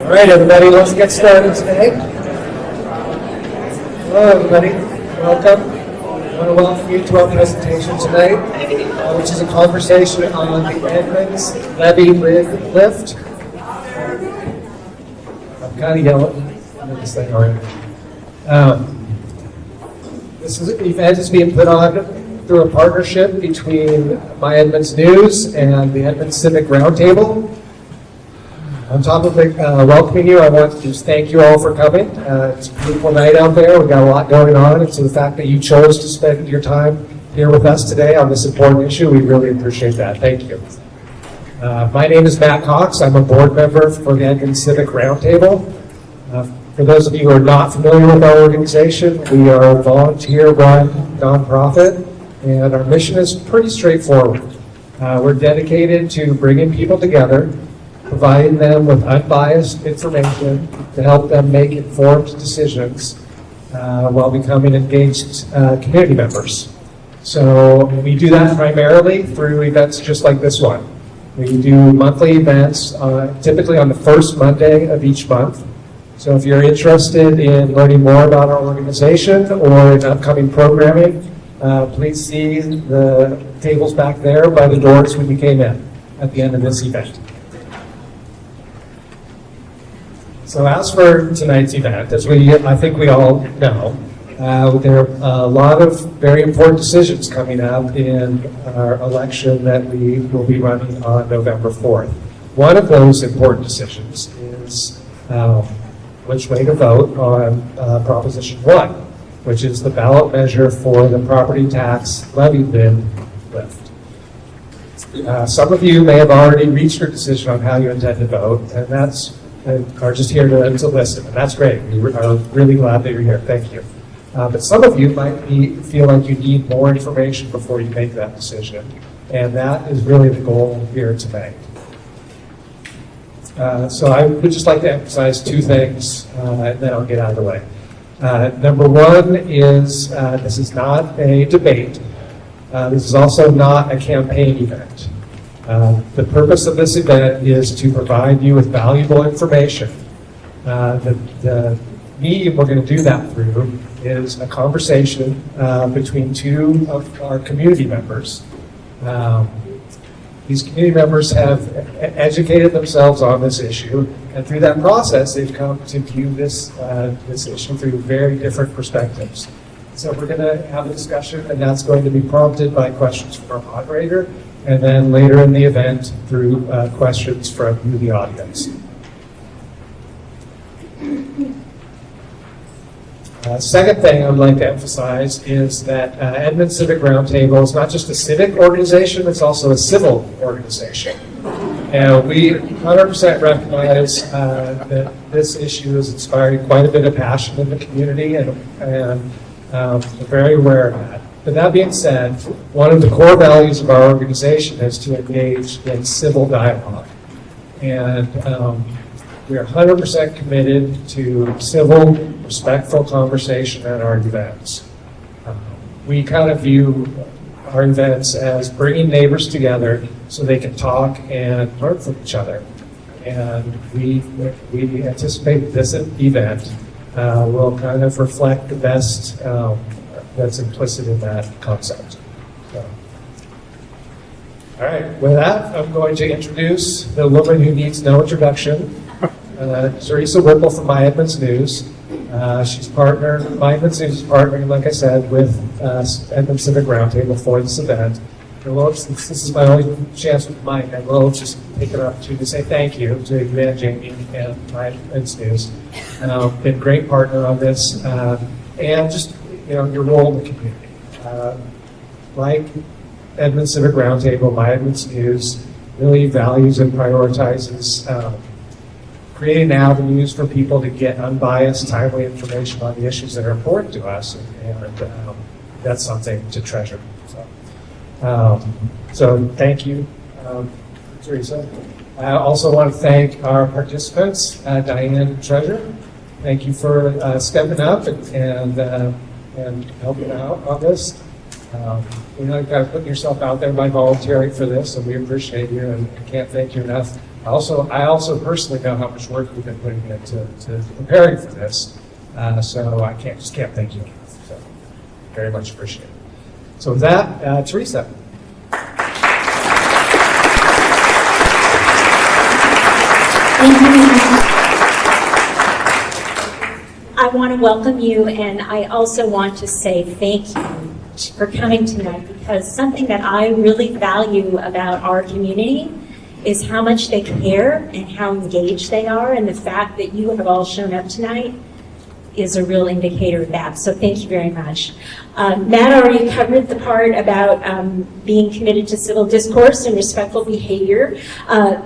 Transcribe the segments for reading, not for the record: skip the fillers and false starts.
All right, everybody, let's get started today. Hello, everybody. Welcome. I want to welcome you to our presentation tonight, which is a conversation on the Edmonds Levy lift. I'm kind of yelling at this thing already. This event is being put on through a partnership between My Edmonds News and the Edmonds Civic Roundtable. On top of welcoming you, I want to just thank you all for coming. It's a beautiful night out there. We've got a lot going on, and so the fact that you chose to spend your time here with us today on this important issue, we really appreciate that. Thank you. My name is Matt Cox. I'm a board member for the Edmonds Civic Roundtable. For those of you who are not familiar with our organization, we are a volunteer-run nonprofit, and our mission is pretty straightforward. We're dedicated to bringing people together, providing them with unbiased information to help them make informed decisions while becoming engaged community members. So we do that primarily through events just like this one. We do monthly events, typically on the first Monday of each month. So if you're interested in learning more about our organization or in upcoming programming, please see the tables back there by the doors when you came in at the end of this event. So as for tonight's event, as I think we all know, there are a lot of very important decisions coming up in our election that we will be running on November 4th. One of those important decisions is which way to vote on Proposition 1, which is the ballot measure for the property tax levy bid lift. Some of you may have already reached your decision on how you intend to vote, and are just here to listen, and that's great. We are really glad that you're here. Thank you. But some of you might feel like you need more information before you make that decision, and that is really the goal here tonight. So I would just like to emphasize two things, and then I'll get out of the way. Number one is this is not a debate. This is also not a campaign event. The purpose of this event is to provide you with valuable information. The medium we're going to do that through is a conversation between two of our community members. These community members have educated themselves on this issue, and through that process, they've come to view this issue through very different perspectives. So we're going to have a discussion, and that's going to be prompted by questions from our moderator, and then later in the event through questions from you, the audience. Second thing I would like to emphasize is that Edmonds Civic Roundtable is not just a civic organization, it's also a civil organization. And we 100% recognize that this issue is inspiring quite a bit of passion in the community, and we're very aware of that. But that being said, one of the core values of our organization is to engage in civil dialogue. And we are 100% committed to civil, respectful conversation at our events. We kind of view our events as bringing neighbors together so they can talk and learn from each other. And we anticipate this event will kind of reflect the best that's implicit in that concept. So. All right, with that, I'm going to introduce the woman who needs no introduction, Teresa Whipple from My Edmonds News. She's partnered, My Edmonds News is partnering, like I said, with Edmonds Civic Roundtable for this event. And since this is my only chance with Mike, I will just take an opportunity to say thank you to you and Jamie and My Edmonds News. Been a great partner on this, and just your role in the community. Like Edmonds Civic Roundtable, My Edmonds News really values and prioritizes creating avenues for people to get unbiased, timely information on the issues that are important to us, and that's something to treasure. So thank you, Teresa. I also want to thank our participants, Diane and Treasure. Thank you for stepping up and helping out on this. You've got to put yourself out there by volunteering for this, and we appreciate you, and can't thank you enough I also personally know how much work we've been putting into preparing for this, so I can't thank you enough. So very much appreciate it. So with that, Teresa. Thank you. I want to welcome you, and I also want to say thank you for coming tonight, because something that I really value about our community is how much they care and how engaged they are, and the fact that you have all shown up tonight is a real indicator of that. So thank you very much. Matt already covered the part about being committed to civil discourse and respectful behavior.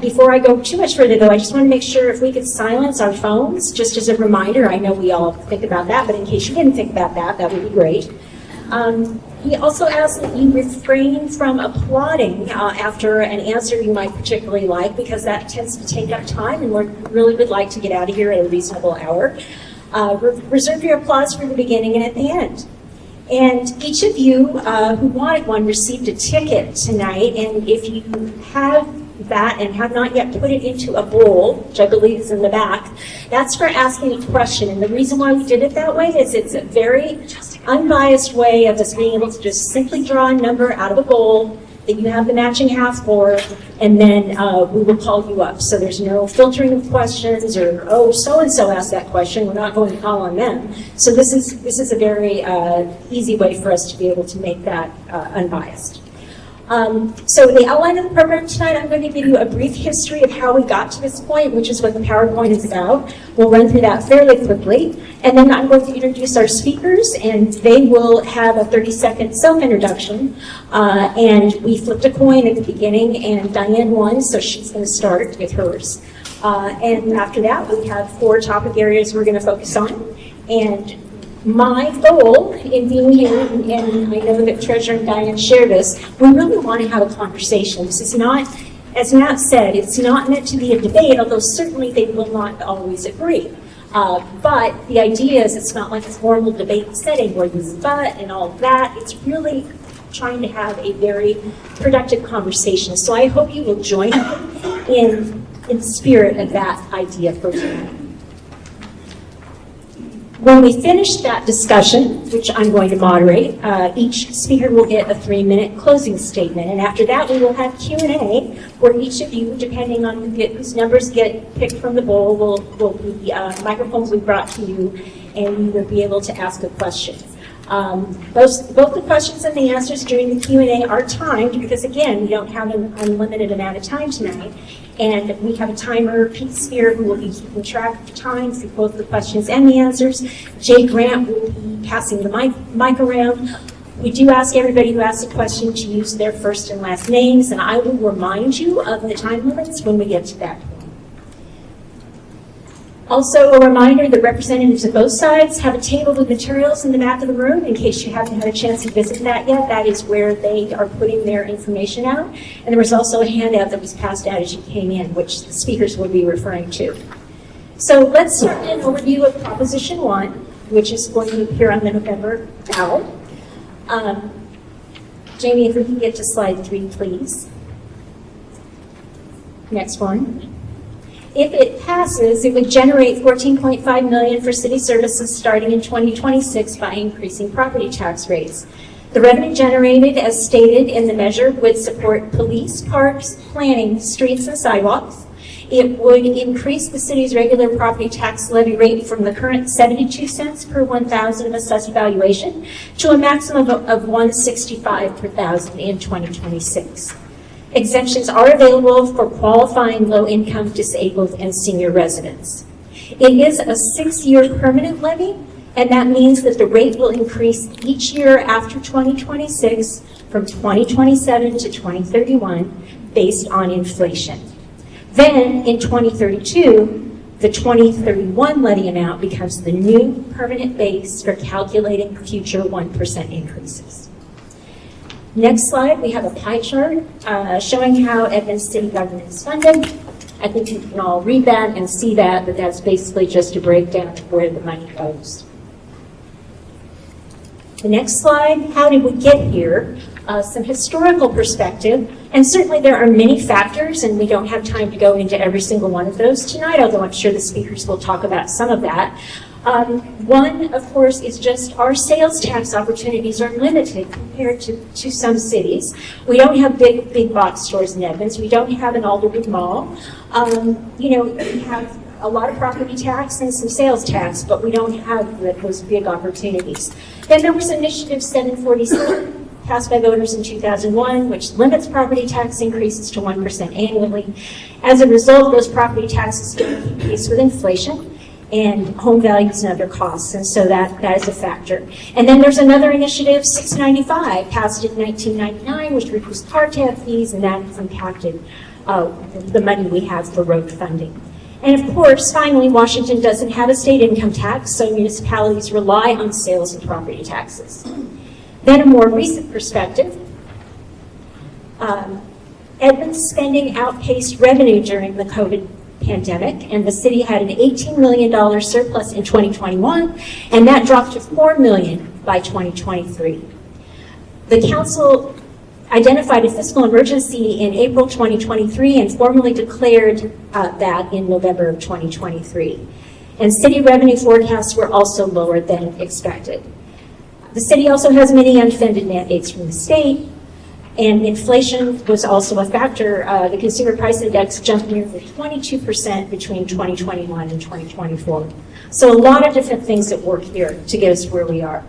Before I go too much further, though, I just want to make sure if we could silence our phones, just as a reminder. I know we all think about that, but in case you didn't think about that, that would be great. He also asked that you refrain from applauding after an answer you might particularly like, because that tends to take up time, and we really would like to get out of here at a reasonable hour. Reserve your applause for the beginning and at the end. And each of you who wanted one received a ticket tonight, and if you have that and have not yet put it into a bowl, which I believe is in the back, that's for asking a question. And the reason why we did it that way is it's a very unbiased way of us being able to just simply draw a number out of a bowl that you have the matching half for, and then we will call you up. So there's no filtering of questions or, oh, so-and-so asked that question, we're not going to call on them. So this is a very easy way for us to be able to make that unbiased. So the outline of the program tonight, I'm going to give you a brief history of how we got to this point, which is what the PowerPoint is about. We'll run through that fairly quickly. And then I'm going to introduce our speakers, and they will have a 30-second self-introduction. And we flipped a coin at the beginning, and Diane won, so she's going to start with hers. And after that, we have 4 topic areas we're going to focus on. And my goal in being here, and I know that Treasurer and Diane share this, we really want to have a conversation. This is not, as Matt said, it's not meant to be a debate, although certainly they will not always agree. But the idea is it's not like a formal debate setting where you rebut and all of that. It's really trying to have a very productive conversation. So I hope you will join me in the spirit of that idea for tonight. When we finish that discussion, which I'm going to moderate, each speaker will get a 3-minute closing statement. And after that, we will have Q&A, where each of you, depending on whose numbers get picked from the bowl, will be microphones we brought to you, and you will be able to ask a question. Both the questions and the answers during the Q&A are timed, because again, we don't have an unlimited amount of time tonight. And we have a timer, Pete Spear, who will be keeping track of the time for both the questions and the answers. Jay Grant will be passing the mic around. We do ask everybody who asks a question to use their first and last names, and I will remind you of the time limits when we get to that point. Also, a reminder that representatives of both sides have a table with materials in the back of the room in case you haven't had a chance to visit that yet. That is where they are putting their information out. And there was also a handout that was passed out as you came in, which the speakers will be referring to. So let's start with an overview of Proposition 1, which is going to appear on the November ballot. Jamie, if we can get to slide 3, please. Next one. If it passes, it would generate $14.5 million for city services starting in 2026 by increasing property tax rates. The revenue generated, as stated in the measure, would support police, parks, planning, streets, and sidewalks. It would increase the city's regular property tax levy rate from the current 72 cents per 1,000 of assessed valuation to a maximum of $1.65 per thousand in 2026. Exemptions are available for qualifying low-income, disabled, and senior residents. It is a 6-year permanent levy, and that means that the rate will increase each year after 2026 from 2027 to 2031 based on inflation. Then, in 2032, the 2031 levy amount becomes the new permanent base for calculating future 1% increases. Next slide, we have a pie chart showing how Edmonds city government is funded. I think you can all read that and see that, but that's basically just a breakdown of where the money goes. The next slide, how did we get here? some historical perspective, and certainly there are many factors, and we don't have time to go into every single one of those tonight, although I'm sure the speakers will talk about some of that. One, of course, is just our sales tax opportunities are limited compared to some cities. We don't have big box stores in Edmonds. We don't have an Alderwood Mall. We have a lot of property tax and some sales tax, but we don't have those big opportunities. Then there was Initiative 747, passed by voters in 2001, which limits property tax increases to 1% annually. As a result, those property taxes don't keep pace with inflation and home values and other costs, and so that is a factor. And then there's another initiative, 695, passed in 1999, which reduced car tab fees, and that has impacted the money we have for road funding. And of course, finally, Washington doesn't have a state income tax, so municipalities rely on sales and property taxes. Then a more recent perspective, Edmonds spending outpaced revenue during the COVID pandemic, and the city had an $18 million surplus in 2021, and that dropped to $4 million by 2023. The council identified a fiscal emergency in April 2023 and formally declared that in November of 2023. And city revenue forecasts were also lower than expected. The city also has many unfunded mandates from the state, and inflation was also a factor. The consumer price index jumped nearly 22% between 2021 and 2024. So a lot of different things at work here to get us where we are.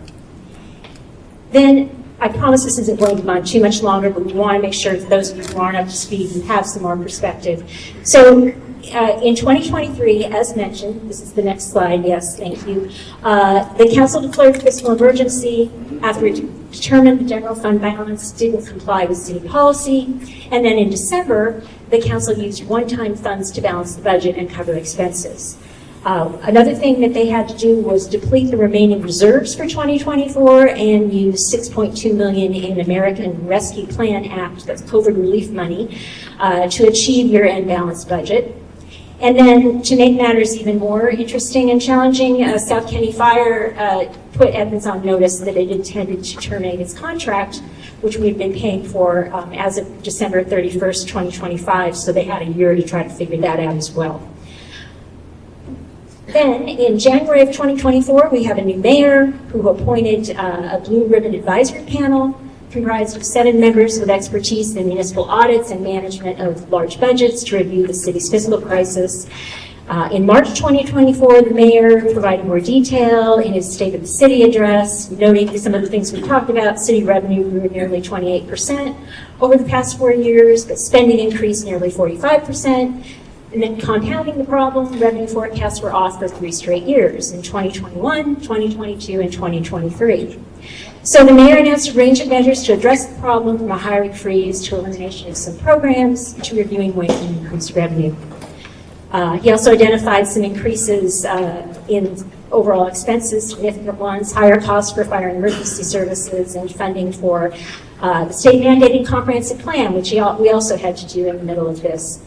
Then, I promise this isn't going to go on too much longer, but we want to make sure that those of you who aren't up to speed and have some more perspective. So in 2023, as mentioned, this is the next slide, yes, thank you, the council declared fiscal emergency after it determined the general fund balance didn't comply with city policy. And then in December, the council used one-time funds to balance the budget and cover expenses. Another thing that they had to do was deplete the remaining reserves for 2024 and use $6.2 million in American Rescue Plan Act, that's COVID relief money, to achieve year-end balanced budget. And then to make matters even more interesting and challenging, South County Fire put Edmonds on notice that it intended to terminate its contract, which we've been paying for as of December 31st, 2025, so they had a year to try to figure that out as well. Then, in January of 2024, we have a new mayor who appointed a Blue Ribbon Advisory Panel comprised of 7 members with expertise in municipal audits and management of large budgets to review the city's fiscal crisis. In March 2024, the mayor provided more detail in his State of the City address, noting some of the things we talked about. City revenue grew nearly 28% over the past 4 years, but spending increased nearly 45%. And then compounding the problem, revenue forecasts were off for 3 straight years, in 2021, 2022, and 2023. So the mayor announced a range of measures to address the problem, from a hiring freeze to elimination of some programs to reviewing ways to increase revenue. He also identified some increases in overall expenses, significant ones, higher costs for fire and emergency services, and funding for the state mandated comprehensive plan, which we also had to do in the middle of this.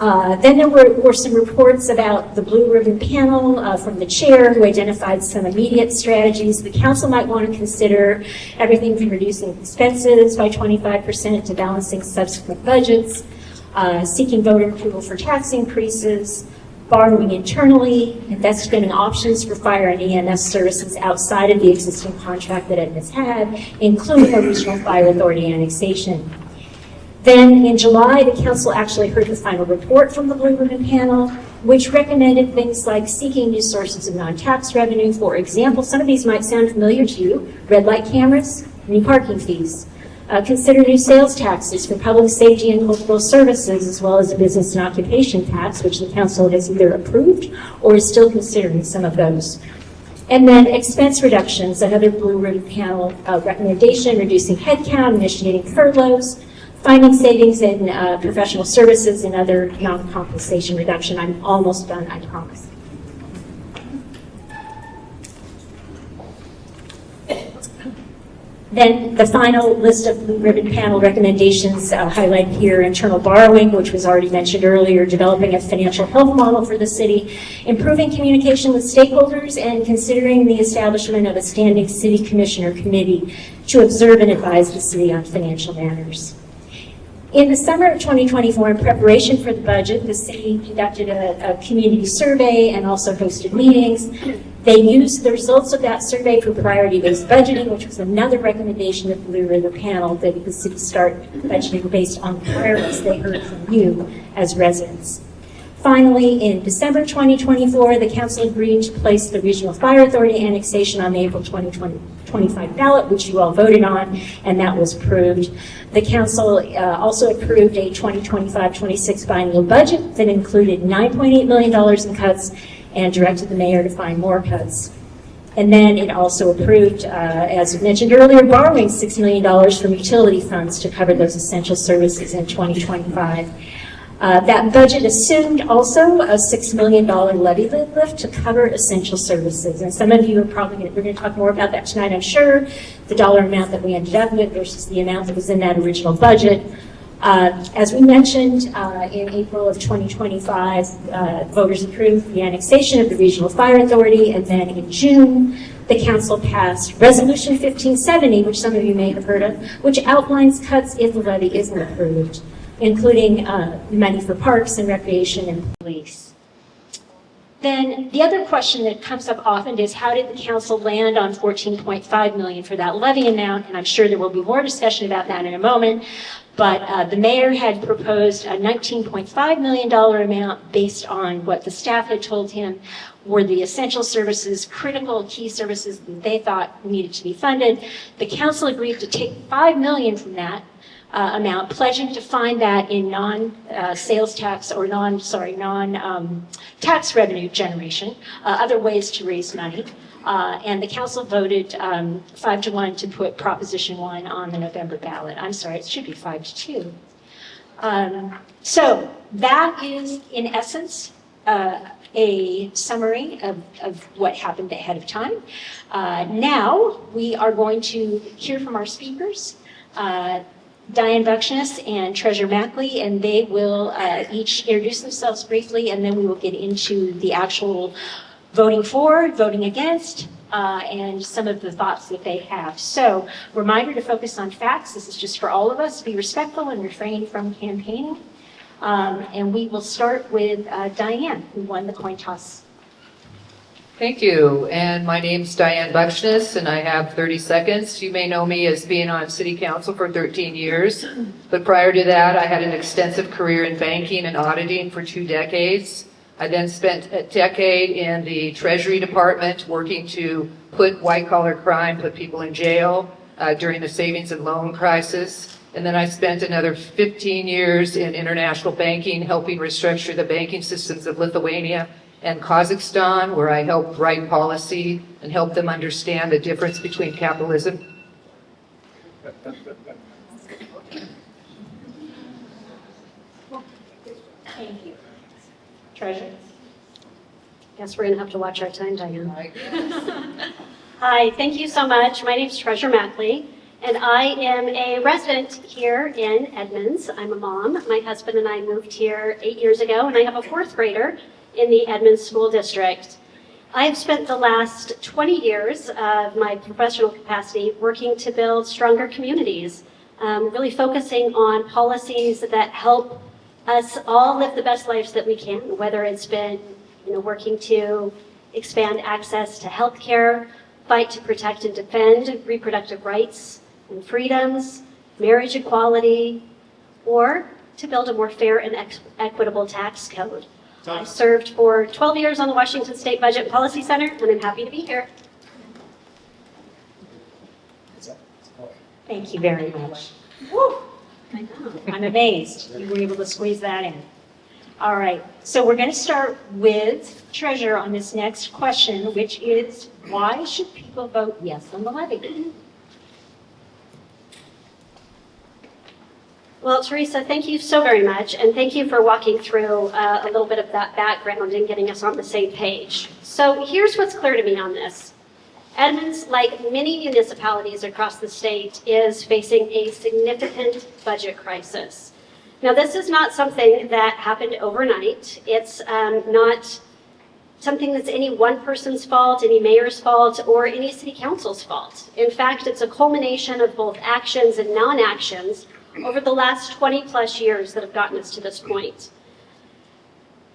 Then there were some reports about the Blue Ribbon Panel from the chair, who identified some immediate strategies the council might want to consider, everything from reducing expenses by 25% to balancing subsequent budgets, seeking voter approval for tax increases, borrowing internally, investing in options for fire and EMS services outside of the existing contract that Edmonds had, including a regional fire authority annexation. Then in July, the council actually heard the final report from the Blue Ribbon Panel, which recommended things like seeking new sources of non-tax revenue. For example, some of these might sound familiar to you: red light cameras, new parking fees. Consider new sales taxes for public safety and cultural services, as well as a business and occupation tax, which the council has either approved or is still considering some of those. And then expense reductions, another Blue Ribbon Panel recommendation: reducing headcount, initiating furloughs, finding savings in professional services and other non-compensation reduction. I'm almost done, I promise. Then the final list of blue ribbon panel recommendations highlight here internal borrowing, which was already mentioned earlier, developing a financial health model for the city, improving communication with stakeholders, and considering the establishment of a standing city commissioner committee to observe and advise the city on financial matters. In the summer of 2024, in preparation for the budget, the city conducted a community survey and also hosted meetings. They used the results of that survey for priority-based budgeting, which was another recommendation of the Blue Ribbon panel, that the city start budgeting based on the priorities they heard from you as residents. Finally, in December 2024, the council agreed to place the Regional Fire Authority annexation on the April 2025 ballot, which you all voted on, and that was approved. The council also approved a 2025-26 biennial budget that included $9.8 million in cuts and directed the mayor to find more cuts. And then it also approved, as mentioned earlier, borrowing $6 million from utility funds to cover those essential services in 2025. That budget assumed also a $6 million levy lift to cover essential services. And some of you are probably we're going to talk more about that tonight, I'm sure, the dollar amount that we ended up with versus the amount that was in that original budget. As we mentioned, in April of 2025, voters approved the annexation of the Regional Fire Authority, and then in June, the council passed Resolution 1570, which some of you may have heard of, which outlines cuts if the levy isn't approved, including money for parks and recreation and police. Then the other question that comes up often is, how did the council land on $14.5 million for that levy amount? And I'm sure there will be more discussion about that in a moment. But the mayor had proposed a $19.5 million amount based on what the staff had told him were the essential services, critical key services that they thought needed to be funded. The council agreed to take $5 million from that amount, pledging to find that in non-sales tax or non-tax revenue generation, other ways to raise money. And the council voted 5-1 to put Proposition 1 on the November ballot. I'm sorry, it should be 5-2. So that is, in essence, a summary of what happened ahead of time. Now we are going to hear from our speakers, Diane Buckness and Treasurer Mackley, and they will each introduce themselves briefly, and then we will get into the actual voting for, voting against, and some of the thoughts that they have. So, reminder to focus on facts. This is just for all of us. Be respectful and refrain from campaigning. And we will start with Diane, who won the coin toss. Thank you. And my name's Diane Buckness, and I have 30 seconds. You may know me as being on city council for 13 years. But prior to that, I had an extensive career in banking and auditing for 2 decades. I then spent a decade in the Treasury Department working to put white-collar crime, put people in jail during the savings and loan crisis. And then I spent another 15 years in international banking, helping restructure the banking systems of Lithuania and Kazakhstan, where I helped write policy and help them understand the difference between capitalism. Thank you. Treasurer? Guess we're going to have to watch our time, Diane. Hi, thank you so much. My name is Treasurer Mackley, and I am a resident here in Edmonds. I'm a mom. My husband and I moved here 8 years ago, and I have a 4th grader in the Edmonds School District. I have spent the last 20 years of my professional capacity working to build stronger communities, really focusing on policies that help us all live the best lives that we can, whether it's been working to expand access to health care, fight to protect and defend reproductive rights and freedoms, marriage equality, or to build a more fair and equitable tax code. I served for 12 years on the Washington State Budget and Policy Center, and I'm happy to be here. Thank you very much. Woo! I know. I'm amazed you were able to squeeze that in. All right, so we're going to start with Treasurer on this next question, which is, why should people vote yes on the levy? Well, Teresa, thank you so very much, and thank you for walking through a little bit of that background and getting us on the same page. So here's what's clear to me on this. Edmonds, like many municipalities across the state, is facing a significant budget crisis. Now, this is not something that happened overnight. It's not something that's any one person's fault, any mayor's fault, or any city council's fault. In fact, it's a culmination of both actions and non-actions over the last 20 plus years that have gotten us to this point.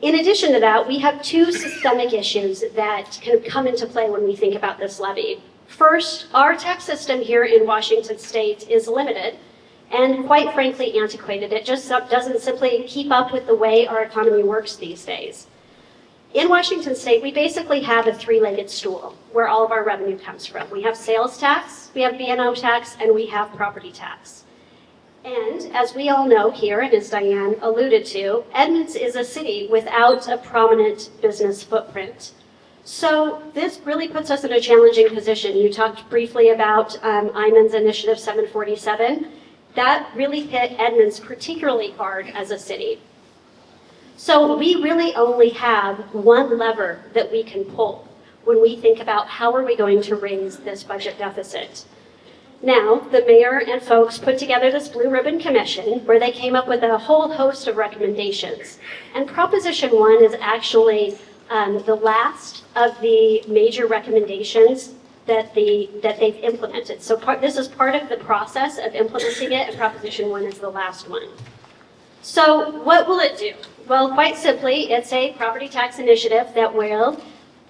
In addition to that, we have two systemic issues that kind of come into play when we think about this levy. First, our tax system here in Washington state is limited and quite frankly antiquated. It just doesn't simply keep up with the way our economy works these days. In Washington state, we basically have a three-legged stool where all of our revenue comes from. We have sales tax, we have B&O tax, and we have property tax. And as we all know here, and as Diane alluded to, Edmonds is a city without a prominent business footprint. So this really puts us in a challenging position. You talked briefly about Iman's Initiative 747. That really hit Edmonds particularly hard as a city. So we really only have one lever that we can pull when we think about how are we going to raise this budget deficit. Now, the mayor and folks put together this Blue Ribbon Commission where they came up with a whole host of recommendations. And Proposition 1 is actually the last of the major recommendations that they've implemented. So this is part of the process of implementing it, and Proposition 1 is the last one. So what will it do? Well, quite simply, it's a property tax initiative that will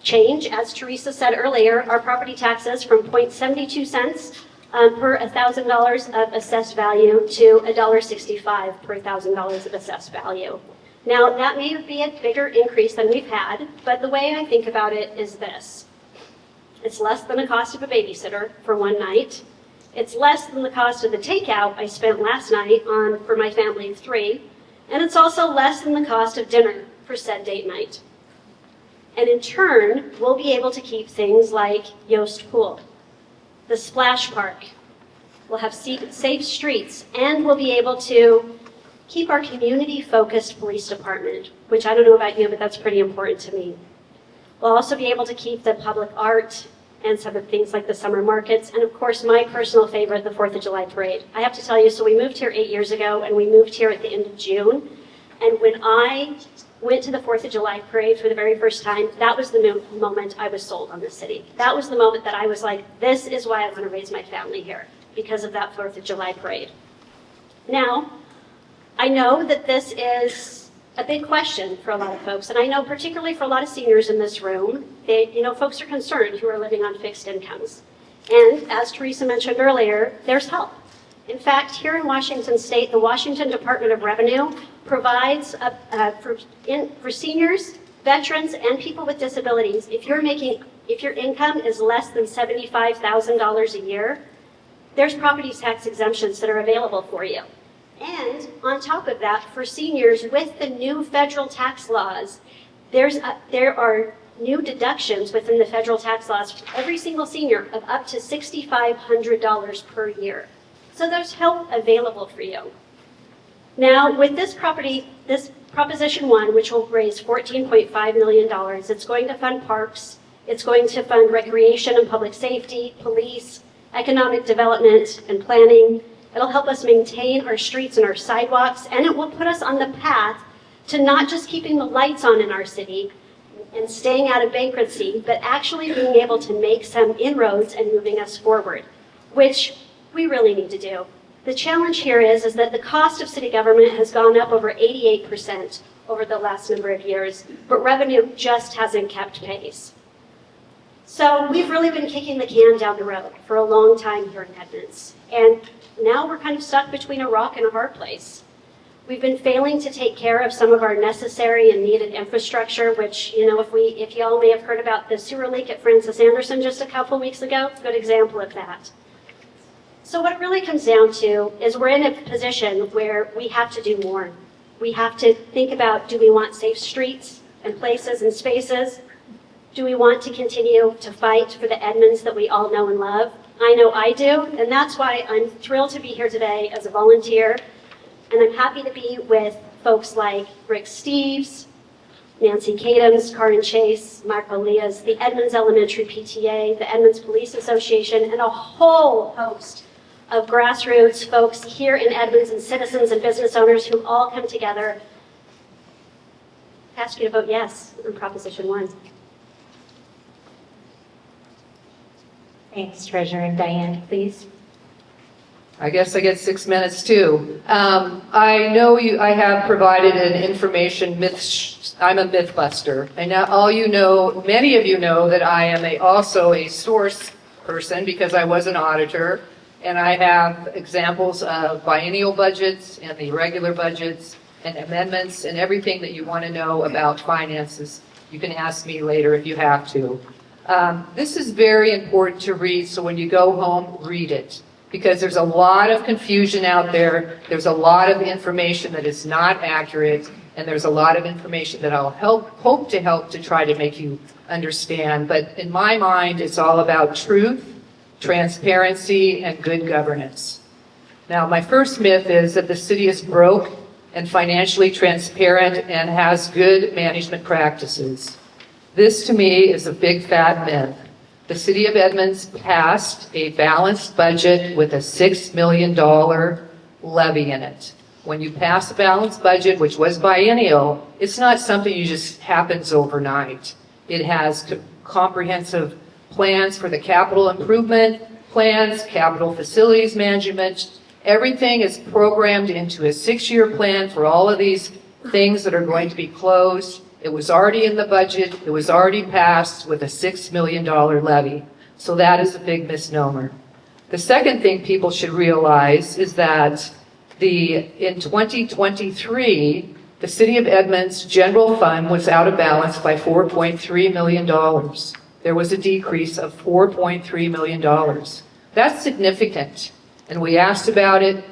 change, as Teresa said earlier, our property taxes from 0.72 cents per $1,000 of assessed value to $1.65 per $1,000 of assessed value. Now, that may be a bigger increase than we've had, but the way I think about it is this. It's less than the cost of a babysitter for one night. It's less than the cost of the takeout I spent last night for my family of 3. And it's also less than the cost of dinner for said date night. And in turn, we'll be able to keep things like Yost Pool, the Splash Park. We'll have safe streets, and we'll be able to keep our community-focused police department, which I don't know about you, but that's pretty important to me. We'll also be able to keep the public art and some of the things like the summer markets, and of course, my personal favorite, the 4th of July parade. I have to tell you, so we moved here 8 years ago, and we moved here at the end of June, and when I went to the 4th of July parade for the very first time, that was the moment I was sold on the city. That was the moment that I was like, this is why I want to raise my family here, because of that 4th of July parade. Now, I know that this is a big question for a lot of folks, and I know particularly for a lot of seniors in this room, folks are concerned who are living on fixed incomes. And as Teresa mentioned earlier, there's help. In fact, here in Washington State, the Washington Department of Revenue provides for seniors, veterans, and people with disabilities, if your income is less than $75,000 a year, there's property tax exemptions that are available for you. And on top of that, for seniors with the new federal tax laws, there are new deductions within the federal tax laws for every single senior of up to $6,500 per year. So there's help available for you. Now, with this Proposition 1, which will raise $14.5 million, it's going to fund parks, it's going to fund recreation and public safety, police, economic development, and planning. It'll help us maintain our streets and our sidewalks, and it will put us on the path to not just keeping the lights on in our city and staying out of bankruptcy, but actually being able to make some inroads and moving us forward, which we really need to do. The challenge here is that the cost of city government has gone up over 88% over the last number of years, but revenue just hasn't kept pace. So we've really been kicking the can down the road for a long time here in Edmonds, and now we're kind of stuck between a rock and a hard place. We've been failing to take care of some of our necessary and needed infrastructure, which, if y'all may have heard about the sewer leak at Francis Anderson just a couple weeks ago, good example of that. So what it really comes down to is we're in a position where we have to do more. We have to think about, do we want safe streets and places and spaces? Do we want to continue to fight for the Edmonds that we all know and love? I know I do, and that's why I'm thrilled to be here today as a volunteer, and I'm happy to be with folks like Rick Steves, Nancy Cadams, Karin Chase, Mark Elias, the Edmonds Elementary PTA, the Edmonds Police Association, and a whole host of grassroots folks here in Edmonds and citizens and business owners who all come together. I ask you to vote yes on Proposition 1. Thanks, Treasurer Diane, please. I guess I get 6 minutes too. I know I have provided an information myth. I'm a myth buster, and now many of you know that I am also a source person because I was an auditor, and I have examples of biennial budgets and the regular budgets and amendments and everything that you want to know about finances. You can ask me later if you have to. This is very important to read, so when you go home, read it. Because there's a lot of confusion out there, there's a lot of information that is not accurate, and there's a lot of information that I'll hope to help to try to make you understand. But in my mind, it's all about truth, transparency, and good governance. Now, my first myth is that the city is broke and financially transparent and has good management practices. This, to me, is a big fat myth. The City of Edmonds passed a balanced budget with a $6 million levy in it. When you pass a balanced budget, which was biennial, it's not something you just happens overnight. It has comprehensive plans for the capital improvement plans, capital facilities management. Everything is programmed into a 6-year plan for all of these things that are going to be closed. It was already in the budget. It was already passed with a $6 million levy. So that is a big misnomer. The second thing people should realize is that in 2023, the City of Edmonds general fund was out of balance by $4.3 million. There was a decrease of $4.3 million. That's significant. And we asked about it,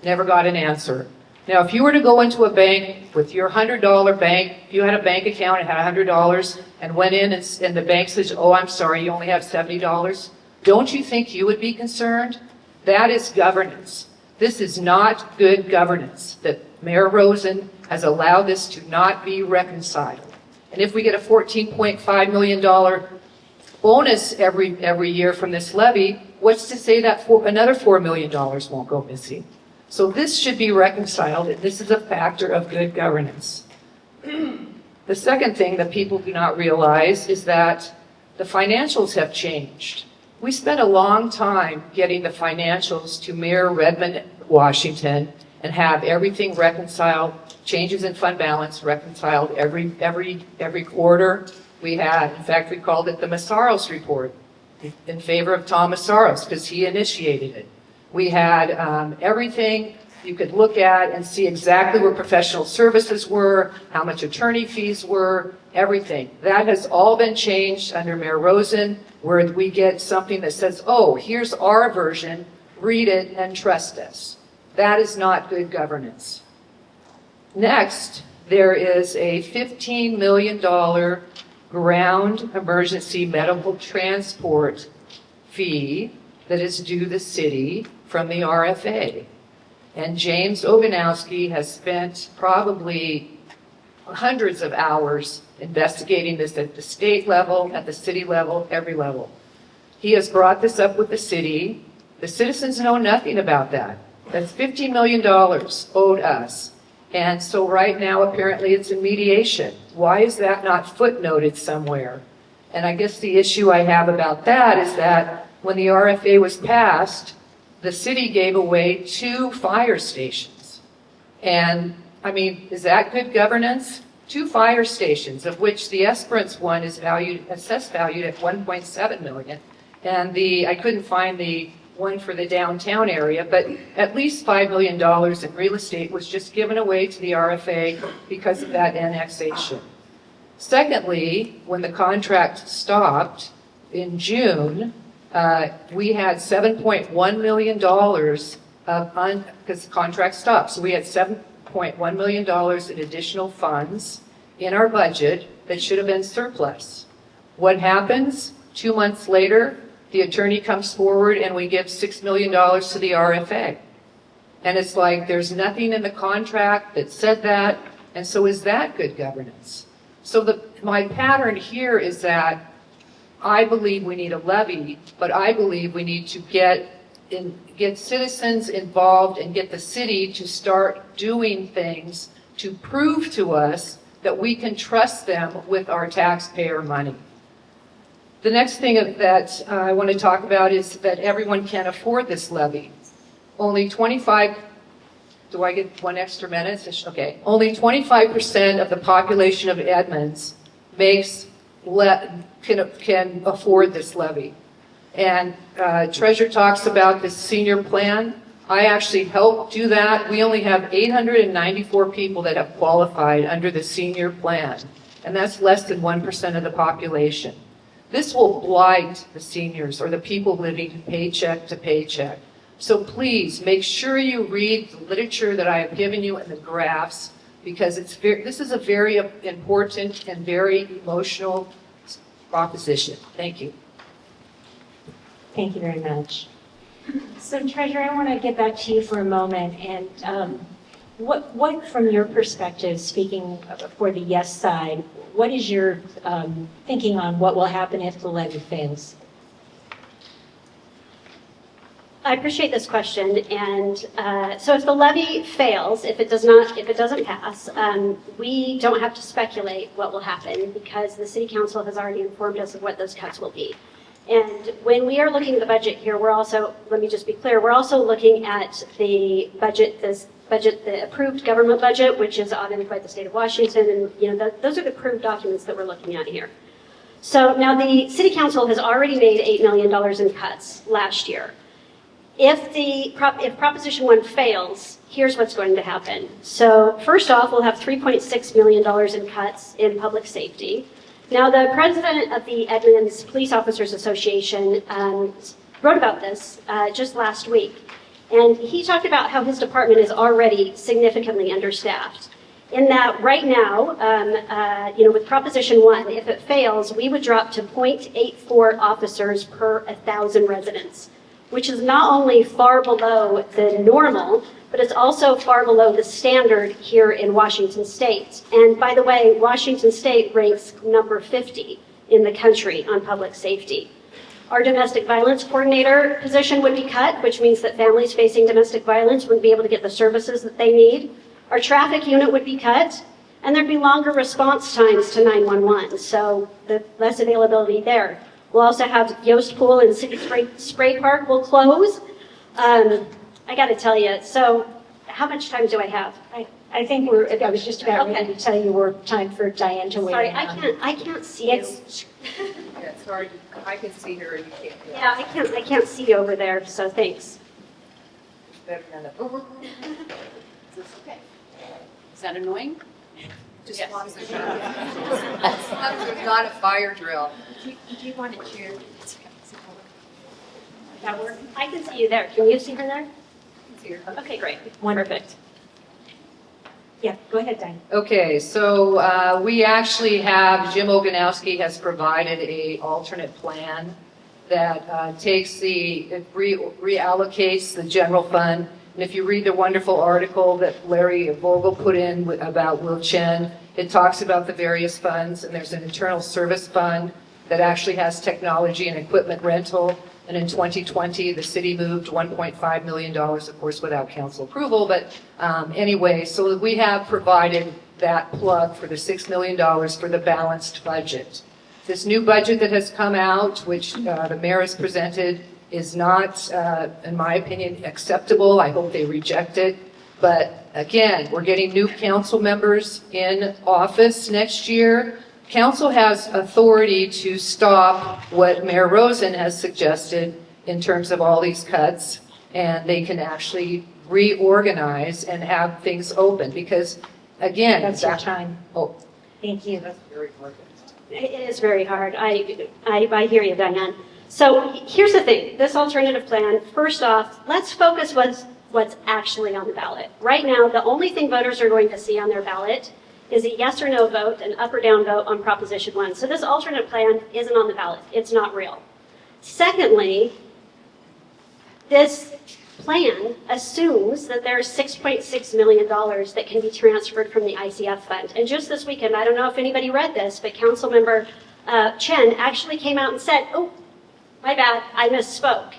never got an answer. Now, if you were to go into a bank with your $100 bank, if you had a bank account and had $100 and went in and the bank says, oh, I'm sorry, you only have $70, don't you think you would be concerned? That is governance. This is not good governance, that Mayor Rosen has allowed this to not be reconciled. And if we get a $14.5 million bonus every year from this levy, what's to say that another $4 million won't go missing? So this should be reconciled, and this is a factor of good governance. The second thing that people do not realize is that the financials have changed. We spent a long time getting the financials to mirror Redmond, Washington, and have everything reconciled, changes in fund balance reconciled every quarter. In fact, we called it the Massaros report in favor of Tom Massaros because he initiated it. We had everything you could look at and see exactly where professional services were, how much attorney fees were, everything. That has all been changed under Mayor Rosen, where we get something that says, oh, here's our version, read it and trust us. That is not good governance. Next, there is a $15 million ground emergency medical transport fee that is due the city from the RFA. And James Oganowski has spent probably hundreds of hours investigating this at the state level, at the city level, every level. He has brought this up with the city. The citizens know nothing about that. That's $15 million owed us. And so right now, apparently, it's in mediation. Why is that not footnoted somewhere? And I guess the issue I have about that is that when the RFA was passed, the city gave away 2 fire stations. And, I mean, is that good governance? 2 fire stations, of which the Esperance one is assessed valued at $1.7 million. And I couldn't find the one for the downtown area, but at least $5 million in real estate was just given away to the RFA because of that annexation. Secondly, when the contract stopped in June, we had $7.1 million because the contract stopped. So we had $7.1 million in additional funds in our budget that should have been surplus. What happens? 2 months later, the attorney comes forward and we give $6 million to the RFA. And it's like there's nothing in the contract that said that. And so is that good governance? So my pattern here is that I believe we need a levy, but I believe we need to get citizens involved and get the city to start doing things to prove to us that we can trust them with our taxpayer money. The next thing that I want to talk about is that everyone can't afford this levy. Only 25, do I get 1 extra minute? Okay. Only 25% of the population of Edmonds can afford this levy. And Treasurer talks about the senior plan. I actually helped do that. We only have 894 people that have qualified under the senior plan, and that's less than 1% of the population. This will blight the seniors or the people living paycheck to paycheck. So please make sure you read the literature that I have given you and the graphs, because this is a very important and very emotional proposition. Thank you. Thank you very much. So, Treasurer, I want to get back to you for a moment. And what, from your perspective, speaking for the yes side, what is your thinking on what will happen if the levy fails? I appreciate this question, and so if the levy fails, if it doesn't pass, we don't have to speculate what will happen because the City Council has already informed us of what those cuts will be. And when we are looking at the budget here, we're also, let me just be clear, we're also looking at the budget, the approved government budget, which is audited by the state of Washington, and those are the approved documents that we're looking at here. So now the City Council has already made $8 million in cuts last year. If Proposition 1 fails, here's what's going to happen. So first off, we'll have $3.6 million in cuts in public safety. Now, the president of the Edmonds Police Officers Association wrote about this just last week. And he talked about how his department is already significantly understaffed. In that right now, with Proposition 1, if it fails, we would drop to 0.84 officers per 1,000 residents, which is not only far below the normal, but it's also far below the standard here in Washington State. And by the way, Washington State ranks number 50 in the country on public safety. Our domestic violence coordinator position would be cut, which means that families facing domestic violence wouldn't be able to get the services that they need. Our traffic unit would be cut, and there'd be longer response times to 911, so the less availability there. We'll also have Yost Pool and City Spray Park will close. I got to tell you, so how much time do I have? I think I was just about ready to tell you we're time for Diane to weigh Sorry, in. I can't see you. Yeah, it's hard. I can see her and you can't. Yeah, I can't see you over there, so thanks. It's better than a... Is this okay? Is that annoying? Just as long as there's not a fire drill. Do you want to cheer? That work? I can see you there. Can you see her there? Here. Okay, great. Perfect. Yeah, go ahead, Diane. Okay, so we actually have, Jim Oganowski has provided a alternate plan that takes reallocates the general fund. And if you read the wonderful article that Larry Vogel put in about Will Chen, it talks about the various funds, and there's an internal service fund that actually has technology and equipment rental. And in 2020, the city moved $1.5 million, of course, without council approval. But anyway, so we have provided that plug for the $6 million for the balanced budget. This new budget that has come out, which the mayor has presented, is not, in my opinion, acceptable. I hope they reject it. But again, we're getting new council members in office next year. Council has authority to stop what Mayor Rosen has suggested in terms of all these cuts, and they can actually reorganize and have things open because, again, That's your time. Oh, Thank you. that's very hard. It is very hard. I hear you, Diane. So here's the thing. This alternative plan, first off, let's focus what's actually on the ballot. Right now, the only thing voters are going to see on their ballot is a yes or no vote, an up or down vote on Proposition 1. So this alternate plan isn't on the ballot. It's not real. Secondly, this plan assumes that there's $6.6 million that can be transferred from the ICF fund. And just this weekend, I don't know if anybody read this, but Councilmember Chen actually came out and said, oh, my bad, I misspoke.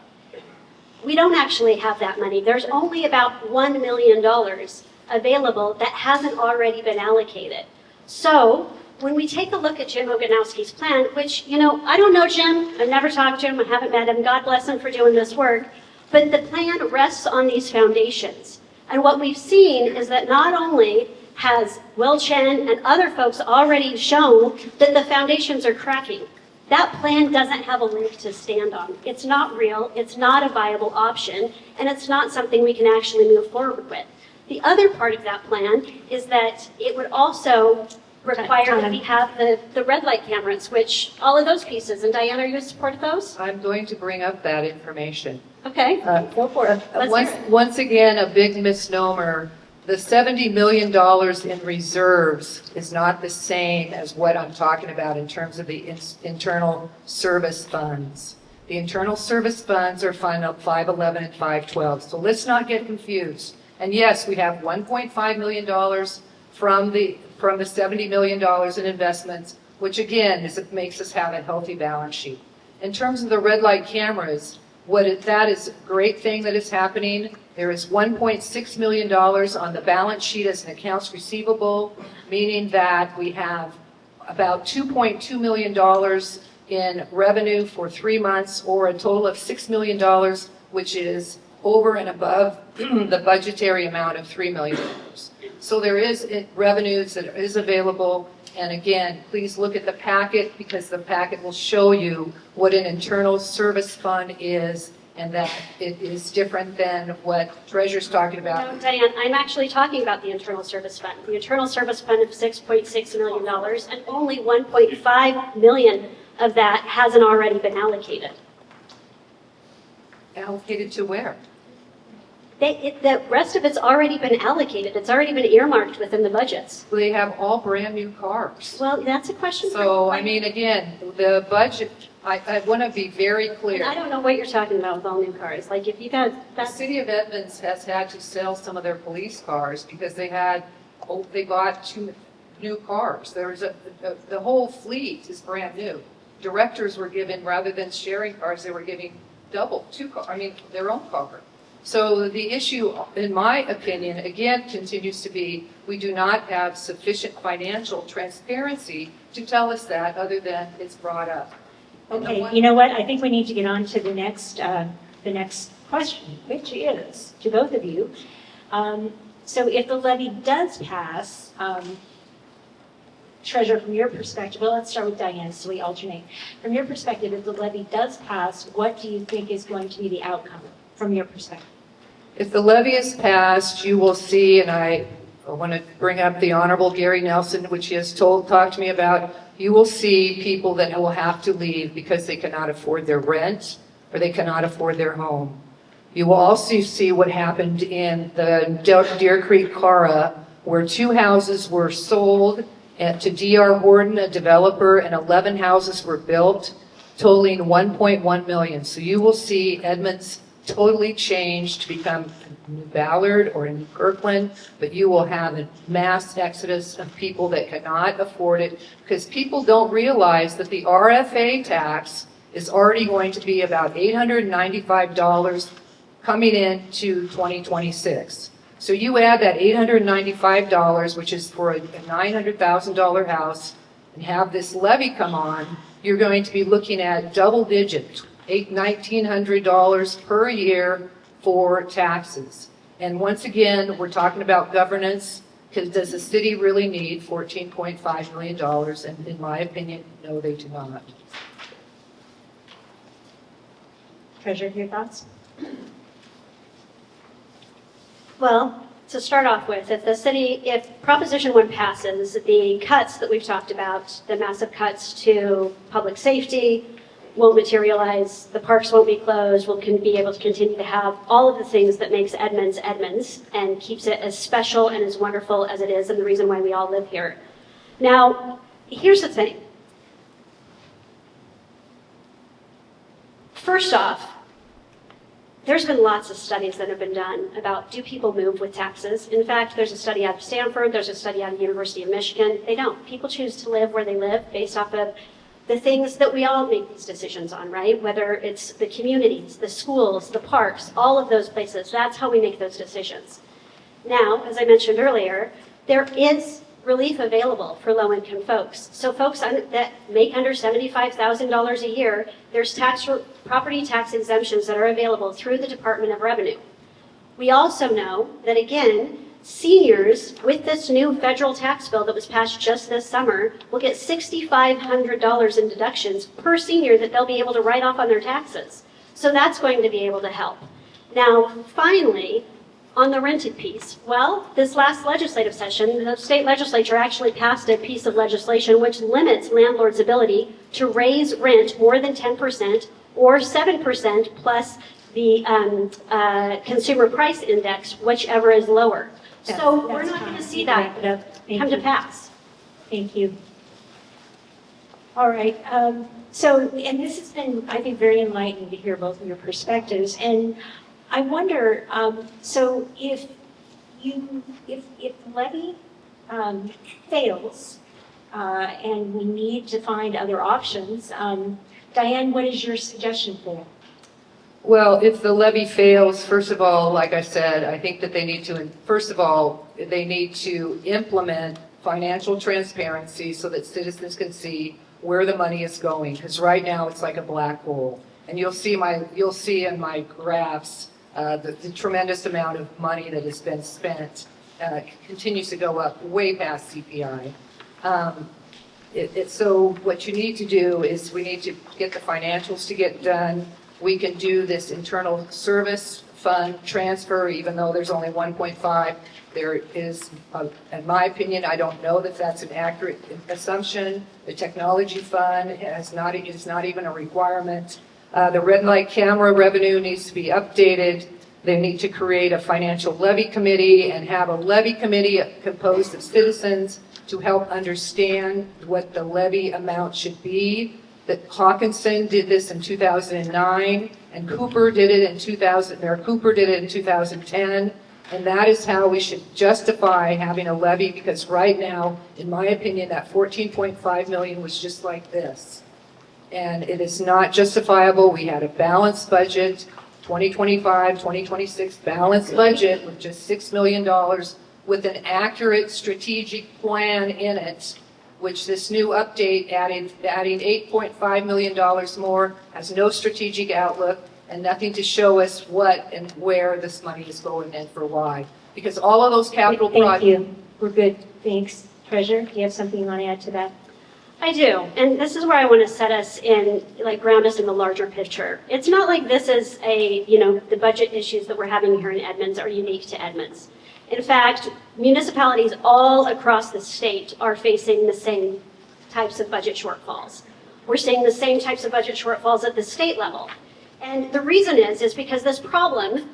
We don't actually have that money. There's only about $1 million available that hasn't already been allocated. So when we take a look at Jim Oganowski's plan, which, you know, I don't know Jim, I've never talked to him, I haven't met him, God bless him for doing this work, but the plan rests on these foundations. And what we've seen is that not only has Will Chen and other folks already shown that the foundations are cracking, that plan doesn't have a leg to stand on. It's not real, it's not a viable option, and it's not something we can actually move forward with. The other part of that plan is that it would also require that we have the red light cameras, which all of those pieces. And Diane, are you in support of those? I'm going to bring up that information. Okay, go for it. Let's hear it. Once again, a big misnomer. The $70 million in reserves is not the same as what I'm talking about in terms of the internal service funds. The internal service funds are Fund 511 and 512. So let's not get confused. And yes, we have $1.5 million from the $70 million in investments, which again makes us have a healthy balance sheet. In terms of the red light cameras, that is a great thing that is happening. There is $1.6 million on the balance sheet as an accounts receivable, meaning that we have about $2.2 million in revenue for 3 months, or a total of $6 million, which is over and above the budgetary amount of $3 million. So there is revenues that is available. And again, please look at the packet, because the packet will show you what an internal service fund is, and that it is different than what Treasurer's talking about. No, Diane, I'm actually talking about the internal service fund. The internal service fund of $6.6 million, and only $1.5 million of that hasn't already been allocated. Allocated to where? The rest of it's already been allocated. It's already been earmarked within the budgets. They have all brand new cars. Well, that's a question. So, I mean, again, the budget, I want to be very clear. I don't know what you're talking about with all new cars. Like, if you got The that. city of Edmonds has had to sell some of their police cars because they bought 2 new cars. The whole fleet is brand new. Directors were given, rather than sharing cars, they were giving double, 2 cars, their own car. So the issue, in my opinion, again, continues to be, we do not have sufficient financial transparency to tell us that, other than it's brought up. Okay, you know what? I think we need to get on to the next question, which is to both of you. So if the levy does pass, Treasurer, from your perspective, well, let's start with Diane, so we alternate. From your perspective, if the levy does pass, what do you think is going to be the outcome from your perspective? If the levy is passed, you will see, and I want to bring up the Honorable Gary Nelson, which he has talked to me about, you will see people that will have to leave because they cannot afford their rent or they cannot afford their home. You will also see what happened in the Deer Creek Cara, where 2 houses were sold to D.R. Horton, a developer, and 11 houses were built, totaling $1.1 million. So you will see Edmonds totally changed to become New Ballard or in Kirkland, but you will have a mass exodus of people that cannot afford it, because people don't realize that the RFA tax is already going to be about $895 coming into 2026. So you add that $895, which is for a $900,000 house, and have this levy come on, you're going to be looking at double digit, $1,900 per year for taxes. And once again, we're talking about governance, because does the city really need $14.5 million? And in my opinion, no, they do not. Treasurer, your thoughts? Well, to start off with, if Proposition 1 passes, the cuts that we've talked about, the massive cuts to public safety, won't materialize, the parks won't be closed, we'll be able to continue to have all of the things that makes Edmonds Edmonds and keeps it as special and as wonderful as it is, and the reason why we all live here. Now, here's the thing. First off, there's been lots of studies that have been done about do people move with taxes. In fact, there's a study out of Stanford, there's a study out of the University of Michigan. They don't. People choose to live where they live based off of the things that we all make these decisions on, right? Whether it's the communities, the schools, the parks, all of those places. That's how we make those decisions. Now, as I mentioned earlier, there is relief available for low-income folks. So folks that make under $75,000 a year, there's property tax exemptions that are available through the Department of Revenue. We also know that, again, seniors with this new federal tax bill that was passed just this summer will get $6,500 in deductions per senior that they'll be able to write off on their taxes. So that's going to be able to help. Now, finally, on the rented piece, well, this last legislative session, the state legislature actually passed a piece of legislation which limits landlords' ability to raise rent more than 10% or 7% plus the consumer price index, whichever is lower. So we're not going to see that come to pass. Thank you. All right. So, and this has been, I think, very enlightening to hear both of your perspectives. And I wonder, so if Levy fails and we need to find other options, Diane, what is your suggestion for that? Well, if the levy fails, first of all, like I said, I think that they need to, first of all, they need to implement financial transparency so that citizens can see where the money is going. Because right now it's like a black hole. And you'll see in my graphs the tremendous amount of money that has been spent continues to go up way past CPI. So what you need to do is we need to get the financials to get done. We can do this internal service fund transfer, even though there's only 1.5. There is, in my opinion, I don't know that that's an accurate assumption. The technology fund is not even a requirement. The red light camera revenue needs to be updated. They need to create a financial levy committee and have a levy committee composed of citizens to help understand what the levy amount should be. That Hawkinson did this in 2009, and Cooper did it in 2010, and that is how we should justify having a levy, because right now, in my opinion, that 14.5 million was just like this. And it is not justifiable. We had a balanced budget, 2025, 2026 balanced budget with just $6 million with an accurate strategic plan in it, which this new update adding $8.5 million more, has no strategic outlook and nothing to show us what and where this money is going and for why. Because all of those capital projects... Thank you. We're good. Thanks. Treasurer, do you have something you want to add to that? I do, and this is where I want to set us in, ground us in the larger picture. It's not like this is the budget issues that we're having here in Edmonds are unique to Edmonds. In fact, municipalities all across the state are facing the same types of budget shortfalls. We're seeing the same types of budget shortfalls at the state level. And the reason is because this problem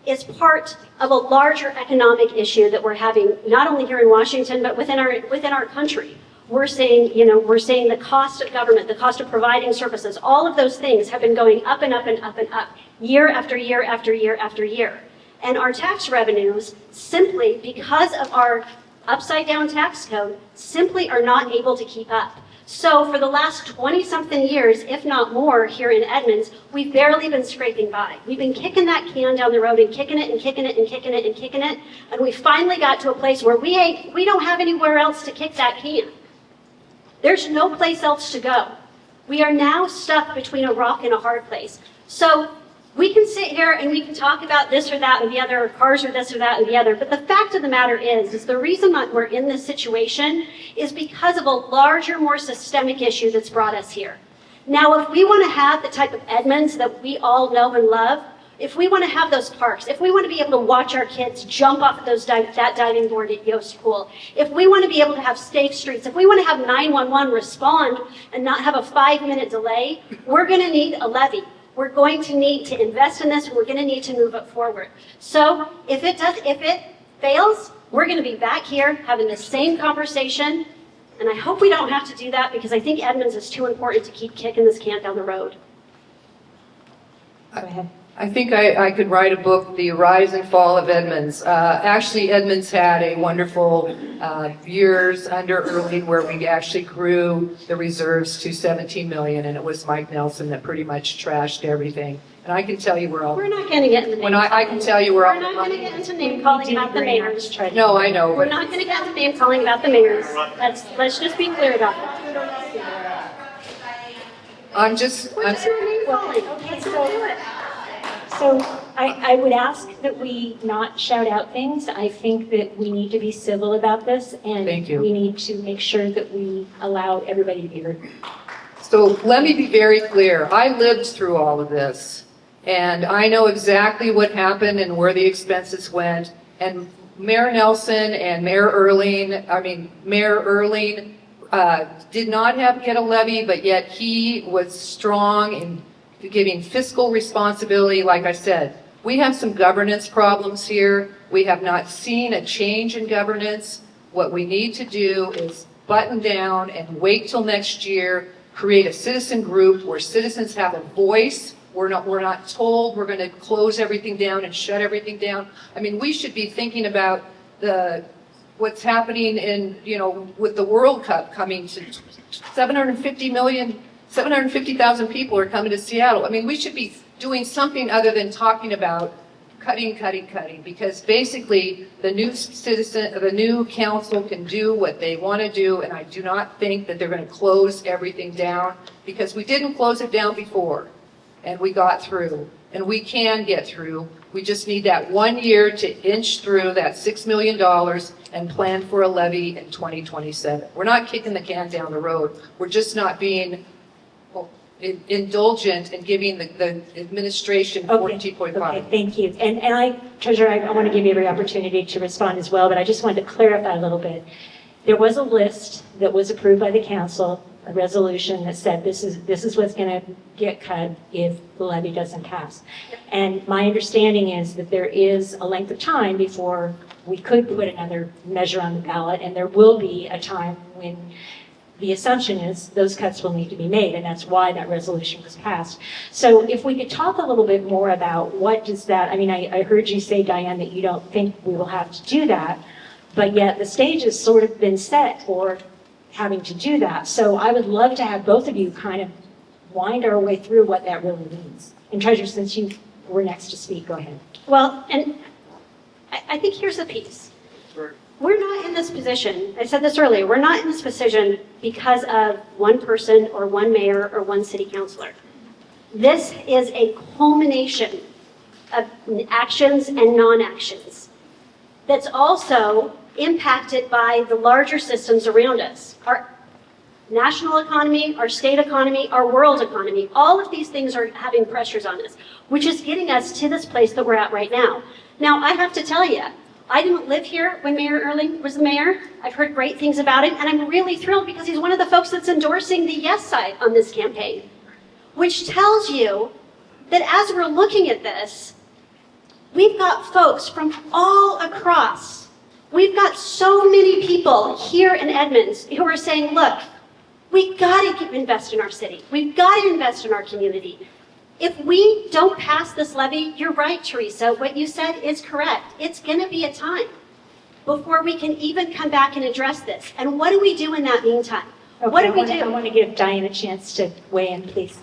is part of a larger economic issue that we're having not only here in Washington, but within our country. We're seeing the cost of government, the cost of providing services, all of those things have been going up and up and up and up, year after year after year after year. And our tax revenues, simply because of our upside-down tax code, simply are not able to keep up. So for the last 20-something years, if not more, here in Edmonds, we've barely been scraping by. We've been kicking that can down the road and kicking it and kicking it and kicking it and kicking it, and we finally got to a place where we don't have anywhere else to kick that can. There's no place else to go. We are now stuck between a rock and a hard place. So we can sit here and we can talk about this or that or the other, or cars or this or that and the other, but the fact of the matter is the reason that we're in this situation is because of a larger, more systemic issue that's brought us here. Now, if we want to have the type of Edmonds that we all know and love, if we want to have those parks, if we want to be able to watch our kids jump off of that diving board at Yost Pool, if we want to be able to have safe streets, if we want to have 911 respond and not have a 5-minute delay, we're going to need a levy. We're going to need to invest in this, and we're going to need to move it forward. So if it fails, we're going to be back here having the same conversation, and I hope we don't have to do that, because I think Edmonds is too important to keep kicking this can down the road. Go ahead. I think I could write a book, The Rise and Fall of Edmonds. Actually, Edmonds had a wonderful years under Early where we actually grew the reserves to 17 million, and it was Mike Nelson that pretty much trashed everything. And I can tell you where all We're not going to get into name when I can tell you where all We're the not going to money. get into name calling about the mayors. No, I know, We're but not going to get into name calling about the mayors. Let's just be clear about that. I'm just. We're just not name calling. Let's not do it. So I would ask that we not shout out things. I think that we need to be civil about this, and Thank you. we need to make sure that we allow everybody to be heard. So let me be very clear. I lived through all of this, and I know exactly what happened and where the expenses went. And Mayor Nelson and Mayor Erling did not get a levy, but yet he was strong in giving fiscal responsibility. Like I said, we have some governance problems here. We have not seen a change in governance. What we need to do is button down and wait till next year, create a citizen group where citizens have a voice. We're not told we're going to close everything down and shut everything down. I mean, we should be thinking about what's happening with the World Cup coming to 750,000 people are coming to Seattle. I mean, we should be doing something other than talking about cutting, because basically the new council can do what they want to do, and I do not think that they're going to close everything down, because we didn't close it down before, and we got through, and we can get through. We just need that 1 year to inch through that $6 million and plan for a levy in 2027. We're not kicking the can down the road. We're just not being indulgent in giving the administration 14.5. Okay, thank you. And Treasurer, I want to give you every opportunity to respond as well, but I just wanted to clarify a little bit. There was a list that was approved by the council, a resolution that said this is what's going to get cut if the levy doesn't pass. And my understanding is that there is a length of time before we could put another measure on the ballot, and there will be a time when the assumption is those cuts will need to be made, and that's why that resolution was passed. So if we could talk a little bit more about what does that, I mean, I heard you say, Diane, that you don't think we will have to do that, but yet the stage has sort of been set for having to do that. So I would love to have both of you kind of wind our way through what that really means. And Treasurer, since you were next to speak, go ahead. Well, and I think here's the piece. We're not in this position, I said this earlier, we're not in this position because of one person or one mayor or one city councilor. This is a culmination of actions and non-actions that's also impacted by the larger systems around us. Our national economy, our state economy, our world economy, all of these things are having pressures on us, which is getting us to this place that we're at right now. Now, I have to tell you, I didn't live here when Mayor Erling was the mayor. I've heard great things about him, and I'm really thrilled because he's one of the folks that's endorsing the yes side on this campaign, which tells you that as we're looking at this, we've got folks from all across. We've got so many people here in Edmonds who are saying, look, we've got to invest in our city. We've got to invest in our community. If we don't pass this levy, you're right, Teresa, what you said is correct. It's going to be a time before we can even come back and address this. And what do we do in that meantime? Okay, What do we do? I want to give Diane a chance to weigh in, please.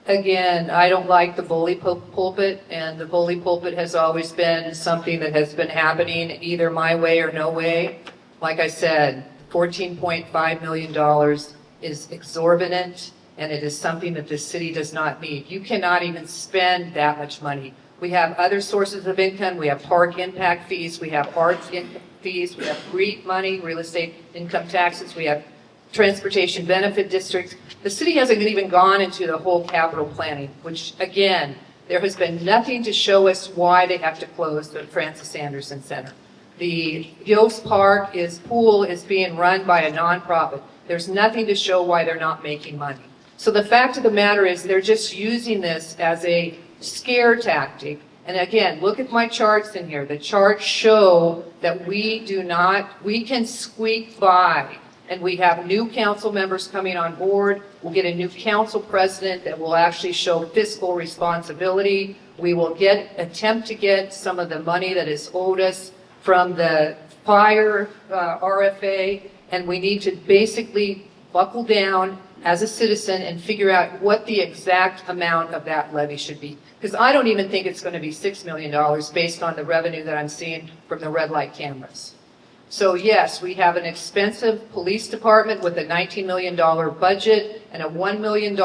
Again, I don't like the bully pulpit, and the bully pulpit has always been something that has been happening either my way or no way. Like I said, $14.5 million is exorbitant, and it is something that this city does not need. You cannot even spend that much money. We have other sources of income. We have park impact fees. We have arts income fees. We have REIT money, real estate income taxes. We have transportation benefit districts. The city hasn't even gone into the whole capital planning, which, again, there has been nothing to show us why they have to close the Francis Anderson Center. The Yost Park pool is being run by a nonprofit. There's nothing to show why they're not making money. So the fact of the matter is they're just using this as a scare tactic. And again, look at my charts in here. The charts show that we can squeak by. and we have new council members coming on board. We'll get a new council president that will actually show fiscal responsibility. We will attempt to get some of the money that is owed us from the fire RFA, and we need to basically buckle down as a citizen and figure out what the exact amount of that levy should be. Because I don't even think it's going to be $6 million based on the revenue that I'm seeing from the red light cameras. So yes, we have an expensive police department with a $19 million budget and a $1 million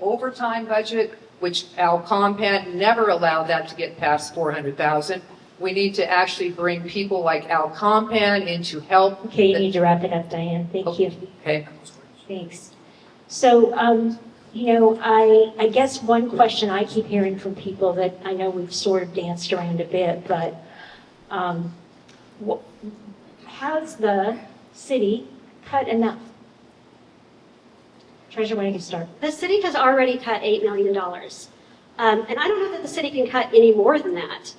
overtime budget, which Al Compan never allowed that to get past $400,000. We need to actually bring people like Al Compan in to help. Okay, you need to wrap it up, Diane. Thank you. Okay. Thanks. So, I guess one question I keep hearing from people that I know we've sort of danced around a bit, but has the city cut enough? Treasurer, why don't you start? The city has already cut $8 million. And I don't know that the city can cut any more than that.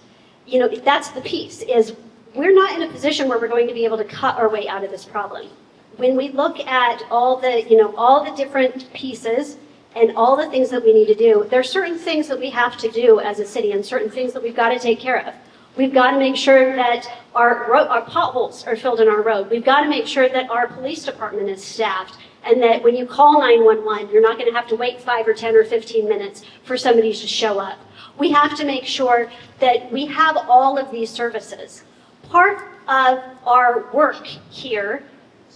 You know, that's the piece, is we're not in a position where we're going to be able to cut our way out of this problem. When we look at all the different pieces and all the things that we need to do, there are certain things that we have to do as a city and certain things that we've got to take care of. We've got to make sure that our potholes are filled in our road. We've got to make sure that our police department is staffed and that when you call 911, you're not going to have to wait 5 or 10 or 15 minutes for somebody to show up. We have to make sure that we have all of these services. Part of our work here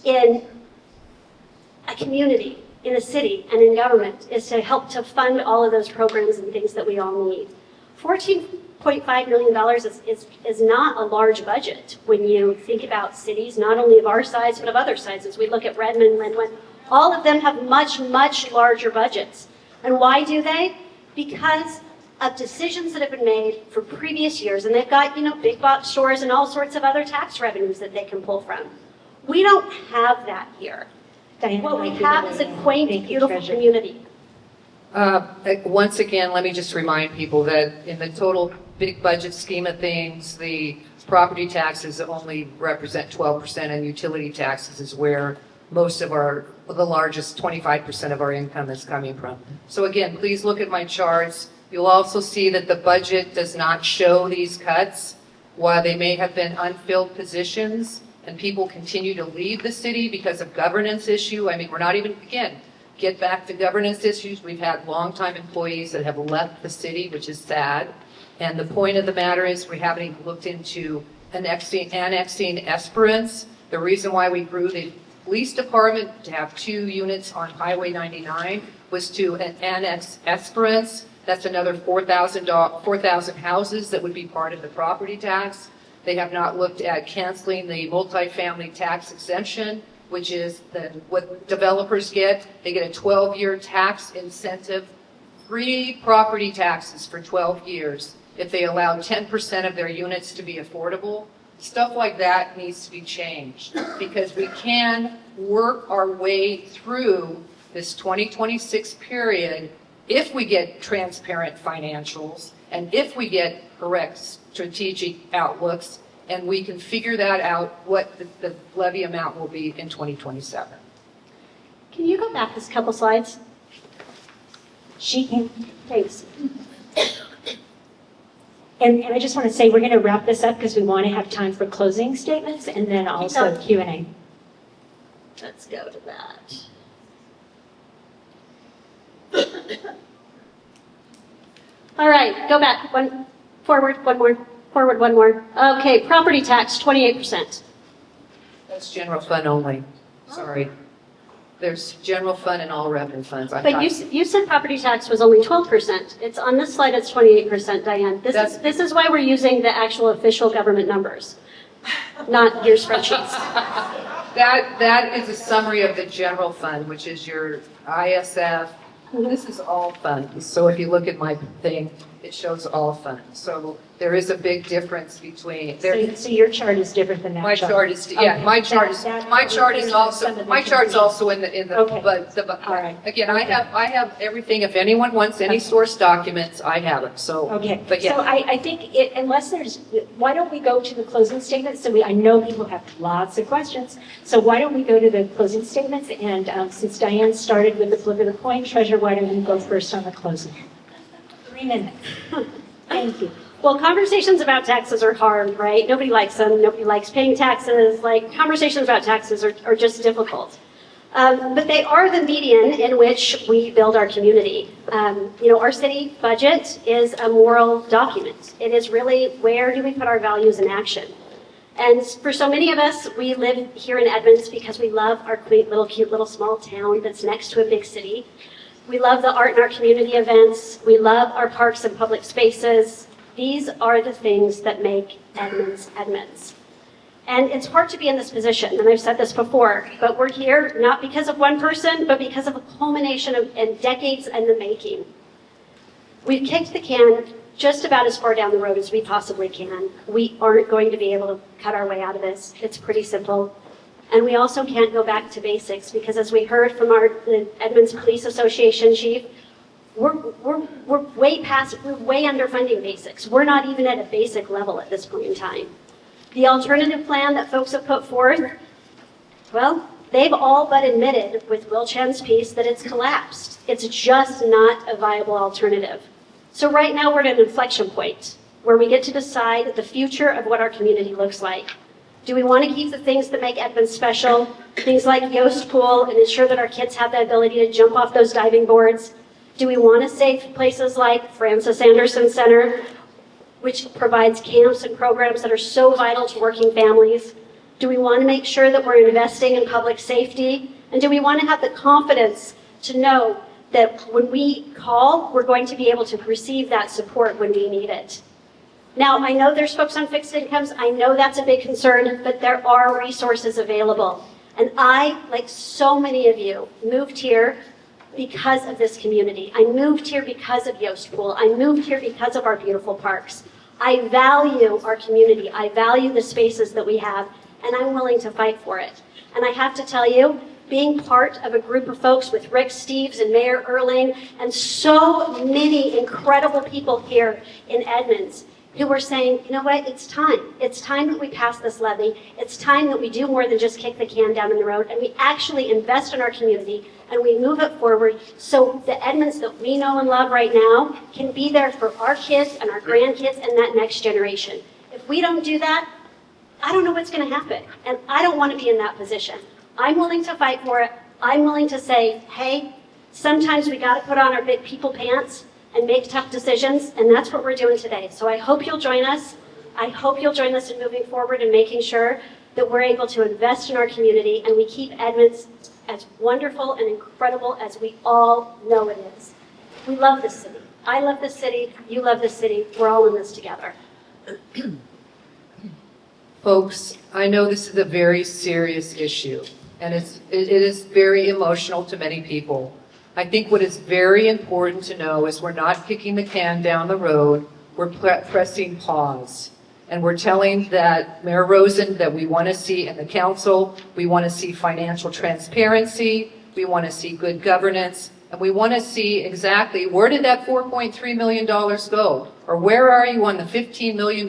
in a community, in a city, and in government is to help to fund all of those programs and things that we all need. $14.5 million is not a large budget when you think about cities, not only of our size, but of other sizes. We look at Redmond, Linwood, all of them have much, much larger budgets. And why do they? Because of decisions that have been made for previous years, and they've got, big box stores and all sorts of other tax revenues that they can pull from. We don't have that here. Diane, what we have is a quaint, beautiful community. Once again, let me just remind people that in the total big budget scheme of things, the property taxes only represent 12%, and utility taxes is where most of the largest 25% of our income is coming from. So again, please look at my charts. You'll also see that the budget does not show these cuts. While they may have been unfilled positions and people continue to leave the city because of governance issue, I mean, we're not even, again, get back to governance issues. We've had longtime employees that have left the city, which is sad. And the point of the matter is we haven't even looked into annexing Esperance. The reason why we grew the police department to have 2 units on Highway 99 was to annex Esperance. That's another 4,000 houses that would be part of the property tax. They have not looked at canceling the multifamily tax exemption, which is what developers get. They get a 12-year tax incentive, free property taxes for 12 years if they allow 10% of their units to be affordable. Stuff like that needs to be changed because we can work our way through this 2026 period if we get transparent financials and if we get correct strategic outlooks, and we can figure that out what the levy amount will be in 2027. Can you go back just a couple slides? She can. Thanks. And I just want to say we're going to wrap this up because we want to have time for closing statements and then also Q&A. Let's go to that. All right, go back. Forward, one more. Forward, one more. Okay, property tax, 28%. That's general fund only. Sorry. There's general fund and all revenue funds. But you said property tax was only 12%. It's on this slide, it's 28%, Diane. This is why we're using the actual official government numbers, not your spreadsheets. That is a summary of the general fund, which is your ISF. This is all funds. So if you look at my thing, it shows all funds. So there is a big difference between. So your chart is different than that My chart is, yeah, Okay. my chart is, That my chart is clears also, some of the my chart's confusion. also in the, Okay. but, All right. again, I have everything. If anyone wants any source documents, I have them, so. Okay, But yeah. so I think unless there's, why don't we go to the closing statements? I know people have lots of questions, so why don't we go to the closing statements? And since Diane started with the flip of the coin, Treasurer, why don't you go first on the closing? 3 minutes. Thank you. Well, conversations about taxes are hard, right? Nobody likes them. Nobody likes paying taxes. Like, conversations about taxes are just difficult. But they are the median in which we build our community. Our city budget is a moral document. It is really, where do we put our values in action? And for so many of us, we live here in Edmonds because we love our cute little small town that's next to a big city. We love the art in our community events. We love our parks and public spaces. These are the things that make Edmonds, Edmonds. And it's hard to be in this position, and I've said this before, but we're here not because of one person, but because of a culmination of and decades in the making. We've kicked the can just about as far down the road as we possibly can. We aren't going to be able to cut our way out of this. It's pretty simple. And we also can't go back to basics because, as we heard from the Edmonds Police Association chief, we're way underfunding basics. We're not even at a basic level at this point in time. The alternative plan that folks have put forth, well, they've all but admitted with Will Chen's piece that it's collapsed. It's just not a viable alternative. So right now we're at an inflection point where we get to decide the future of what our community looks like. Do we want to keep the things that make Edmonds special, things like Yost Pool, and ensure that our kids have the ability to jump off those diving boards? Do we want to save places like Francis Anderson Center, which provides camps and programs that are so vital to working families? Do we want to make sure that we're investing in public safety? And do we want to have the confidence to know that when we call, we're going to be able to receive that support when we need it? Now, I know there's folks on fixed incomes. I know that's a big concern, but there are resources available. And I, like so many of you, moved here because of this community. I moved here because of Yost Pool. I moved here because of our beautiful parks. I value our community. I value the spaces that we have, and I'm willing to fight for it. And I have to tell you, being part of a group of folks with Rick Steves and Mayor Erling and so many incredible people here in Edmonds who were saying, you know what, it's time. It's time that we pass this levy. It's time that we do more than just kick the can down the road, and we actually invest in our community and we move it forward so the Edmonds that we know and love right now can be there for our kids and our grandkids and that next generation. If we don't do that, I don't know what's going to happen, and I don't want to be in that position. I'm willing to fight for it. I'm willing to say, hey, sometimes we got to put on our big people pants and make tough decisions, and that's what we're doing today. So I hope you'll join us. I hope you'll join us in moving forward and making sure that we're able to invest in our community and we keep Edmonds as wonderful and incredible as we all know it is. We love this city. I love this city. You love this city. We're all in this together. Folks, I know this is a very serious issue, and it is very emotional to many people. I think what is very important to know is we're not kicking the can down the road, we're pressing pause. And we're telling that Mayor Rosen that we want to see in the council, we want to see financial transparency, we want to see good governance, and we want to see exactly where did that $4.3 million go? Or where are you on the $15 million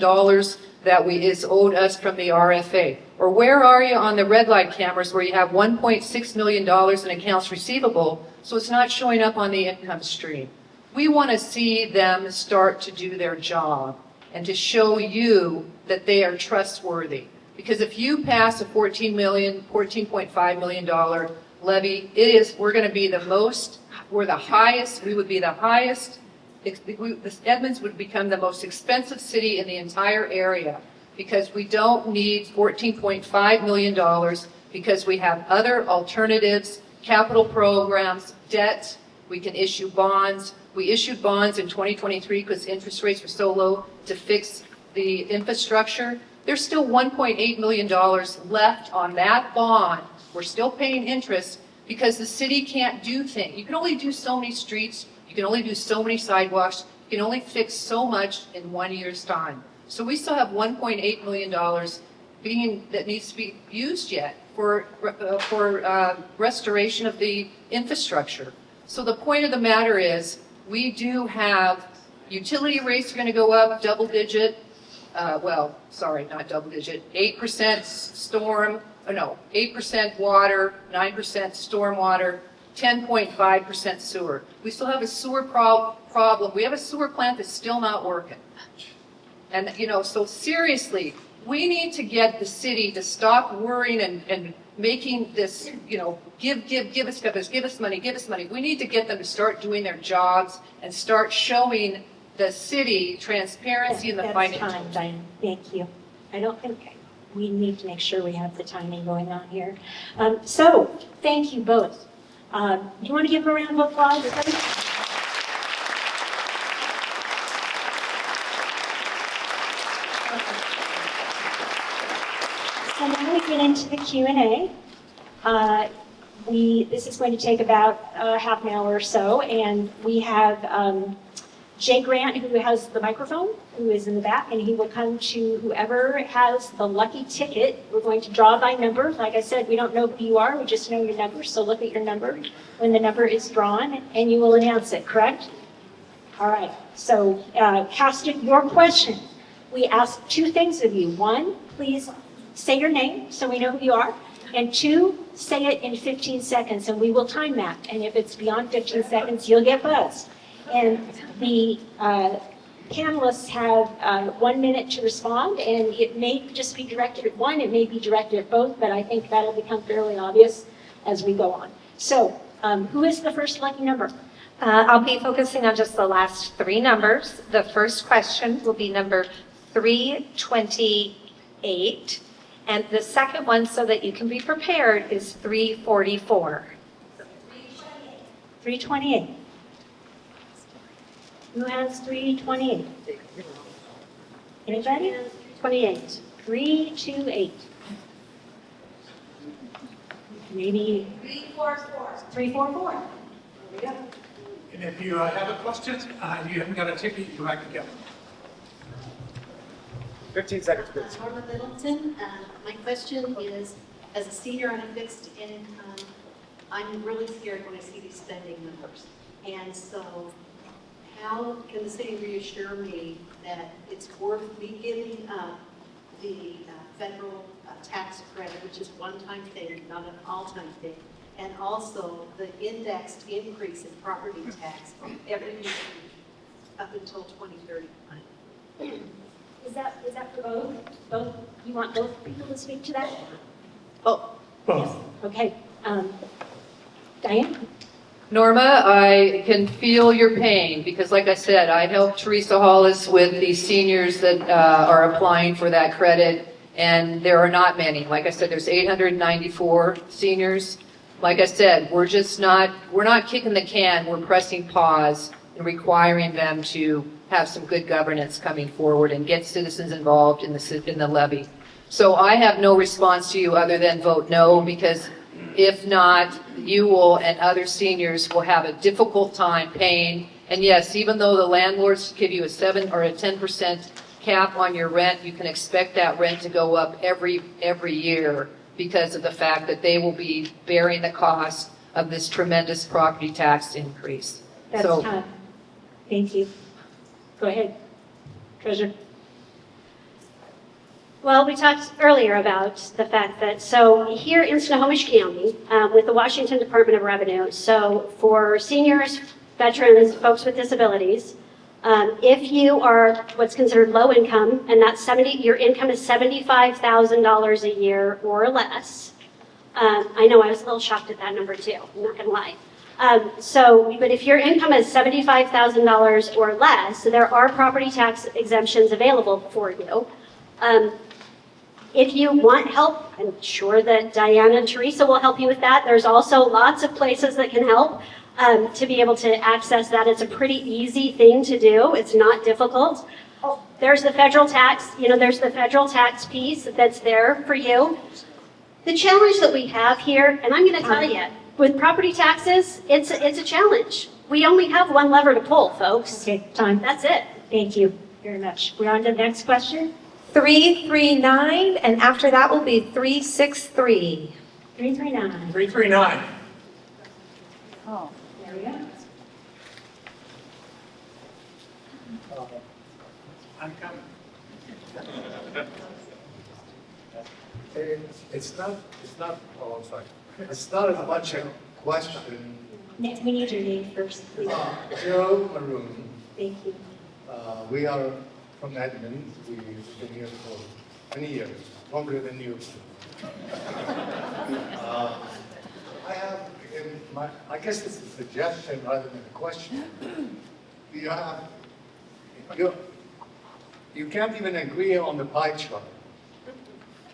that is owed us from the RFA? Or where are you on the red light cameras where you have $1.6 million in accounts receivable, so it's not showing up on the income stream? We want to see them start to do their job and to show you that they are trustworthy. Because if you pass a $14.5 million levy, we're going to be we're the highest, we would be the highest, Edmonds would become the most expensive city in the entire area because we don't need $14.5 million because we have other alternatives, capital programs, debt, we can issue bonds. We issued bonds in 2023 because interest rates were so low to fix the infrastructure. There's still $1.8 million left on that bond. We're still paying interest because the city can't do things. You can only do so many streets. You can only do so many sidewalks. can only fix so much in 1 year's time. So we still have $1.8 million that needs to be used yet for restoration of the infrastructure. So the point of the matter is, we do have utility rates are going to go up double digit. Well, sorry, not double digit. 8% 8% water, 9% storm water, 10.5% sewer. We still have a sewer problem. We have a sewer plant that's still not working. And, so seriously, we need to get the city to stop worrying and making this, give us money. We need to get them to start doing their jobs and start showing the city transparency in the financials. That's fine, Diane. Thank you. I don't think we need to make sure we have the timing going on here. So, thank you both. Do you want to give a round of applause? So now we get into the Q&A. This is going to take about half an hour or so, and we have Jay Grant, who has the microphone, who is in the back, and he will come to whoever has the lucky ticket. We're going to draw by number. Like I said, we don't know who you are, we just know your number, so look at your number when the number is drawn, and you will announce it, correct? All right, so casting your question, we ask two things of you. One, please say your name so we know who you are, and two, say it in 15 seconds, and we will time that, and if it's beyond 15 seconds, you'll get buzzed. And the panelists have 1 minute to respond, and it may just be directed at one, it may be directed at both, but I think that'll become fairly obvious as we go on. So, who is the first lucky number? I'll be focusing on just the last three numbers. The first question will be number 328, and the second one, so that you can be prepared, is 344. 328. Who has 328? Anybody? 28. 328. Maybe 344. There we go. And if you have a question, you haven't got a ticket, you go back together. 15 seconds, please. Norma Middleton, my question is, as a senior on a fixed income, I'm really scared when I see these spending numbers. And so how can the city reassure me that it's worth me giving up the federal tax credit, which is one-time thing, not an all-time thing, and also the indexed increase in property tax every year up until 2030? Is that for both? Both? You want both people to speak to that? Oh, Both. Okay. Diane? Norma, I can feel your pain because, like I said, I helped Teresa Hollis with the seniors that are applying for that credit, and there are not many. Like I said, there's 894 seniors. Like I said, we're not kicking the can, we're pressing pause and requiring them to have some good governance coming forward and get citizens involved in the levy. So I have no response to you other than vote no, because if not, you will and other seniors will have a difficult time paying. And yes, even though the landlords give you a 7 or a 10% cap on your rent, you can expect that rent to go up every year because of the fact that they will be bearing the cost of this tremendous property tax increase. That's time. Thank you. Go ahead, Treasurer. Well, we talked earlier about the fact that, so here in Snohomish County, with the Washington Department of Revenue, so for seniors, veterans, folks with disabilities, if you are what's considered low income, and that's your income is $75,000 a year or less. I know I was a little shocked at that number too, I'm not gonna lie. But if your income is $75,000 or less, there are property tax exemptions available for you. If you want help, I'm sure that Diana and Teresa will help you with that. There's also lots of places that can help to be able to access that. It's a pretty easy thing to do. It's not difficult. There's the federal tax, there's the federal tax piece that's there for you. The challenge that we have here, and I'm going to tell you, with property taxes, it's a challenge. We only have one lever to pull, folks. Okay, time. That's it. Thank you very much. We're on to the next question. 339, and after that will be 363. 339. 339. Oh, there we go. I'm coming. It's not, oh, I'm sorry. It's not as much a question. Next, we need your name first, please. Joe Maroon, Thank you. we are from Edmonds. We've been here for many years, longer than you. I have, I guess it's a suggestion rather than a question. You can't even agree on the pie chart.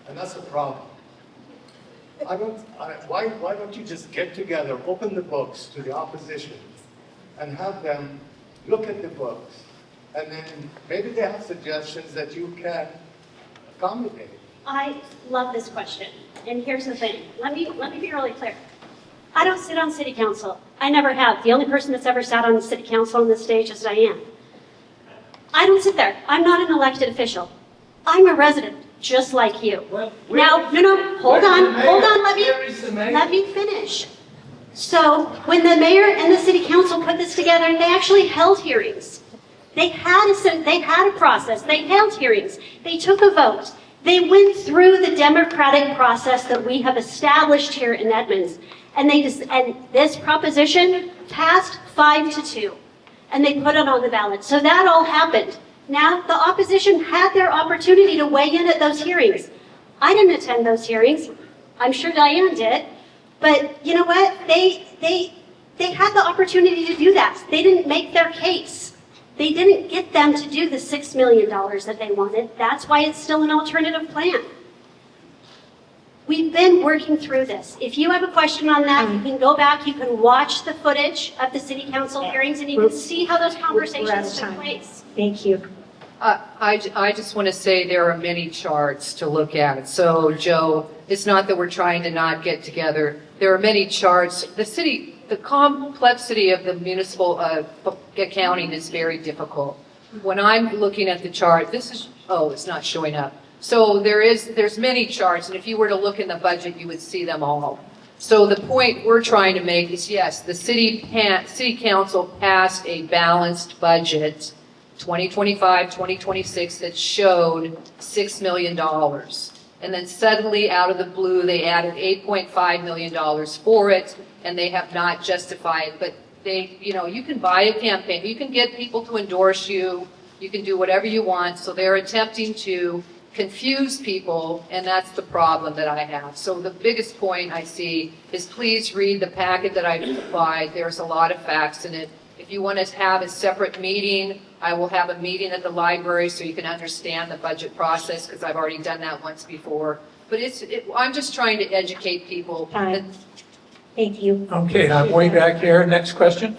And that's a problem. Why don't you just get together, open the books to the opposition, and have them look at the books, and then maybe they have suggestions that you can accommodate. I love this question. And here's the thing. Let me be really clear. I don't sit on city council. I never have. The only person that's ever sat on city council on this stage is Diane. I don't sit there. I'm not an elected official. I'm a resident, just like you. Now, no, hold on, let me finish. So, when the mayor and the city council put this together, they actually held hearings. They had a process. They held hearings. They took a vote. They went through the democratic process that we have established here in Edmonds. And this proposition passed 5-2. And they put it on the ballot. So that all happened. Now, the opposition had their opportunity to weigh in at those hearings. I didn't attend those hearings. I'm sure Diane did. But you know what? They had the opportunity to do that. They didn't make their case. They didn't get them to do the $6 million that they wanted. That's why it's still an alternative plan. We've been working through this. If you have a question on that, you can go back, you can watch the footage of the city council hearings, and you can see how those conversations took place. Thank you. I just want to say there are many charts to look at. So, Joe, it's not that we're trying to not get together. There are many charts. The complexity of the municipal accounting is very difficult. When I'm looking at the chart, it's not showing up. So there's many charts, and if you were to look in the budget, you would see them all. So the point we're trying to make is, yes, the city council passed a balanced budget, 2025, 2026, that showed $6 million. And then suddenly, out of the blue, they added $8.5 million for it, and they have not justified. But you can buy a campaign, you can get people to endorse you, you can do whatever you want. So they're attempting to confuse people, and that's the problem that I have. So the biggest point I see is, please read the packet that I supplied. There's a lot of facts in it. If you want to have a separate meeting, I will have a meeting at the library so you can understand the budget process, because I've already done that once before. But I'm just trying to educate people. Time. Thank you. Okay, I'm way back here. Next question.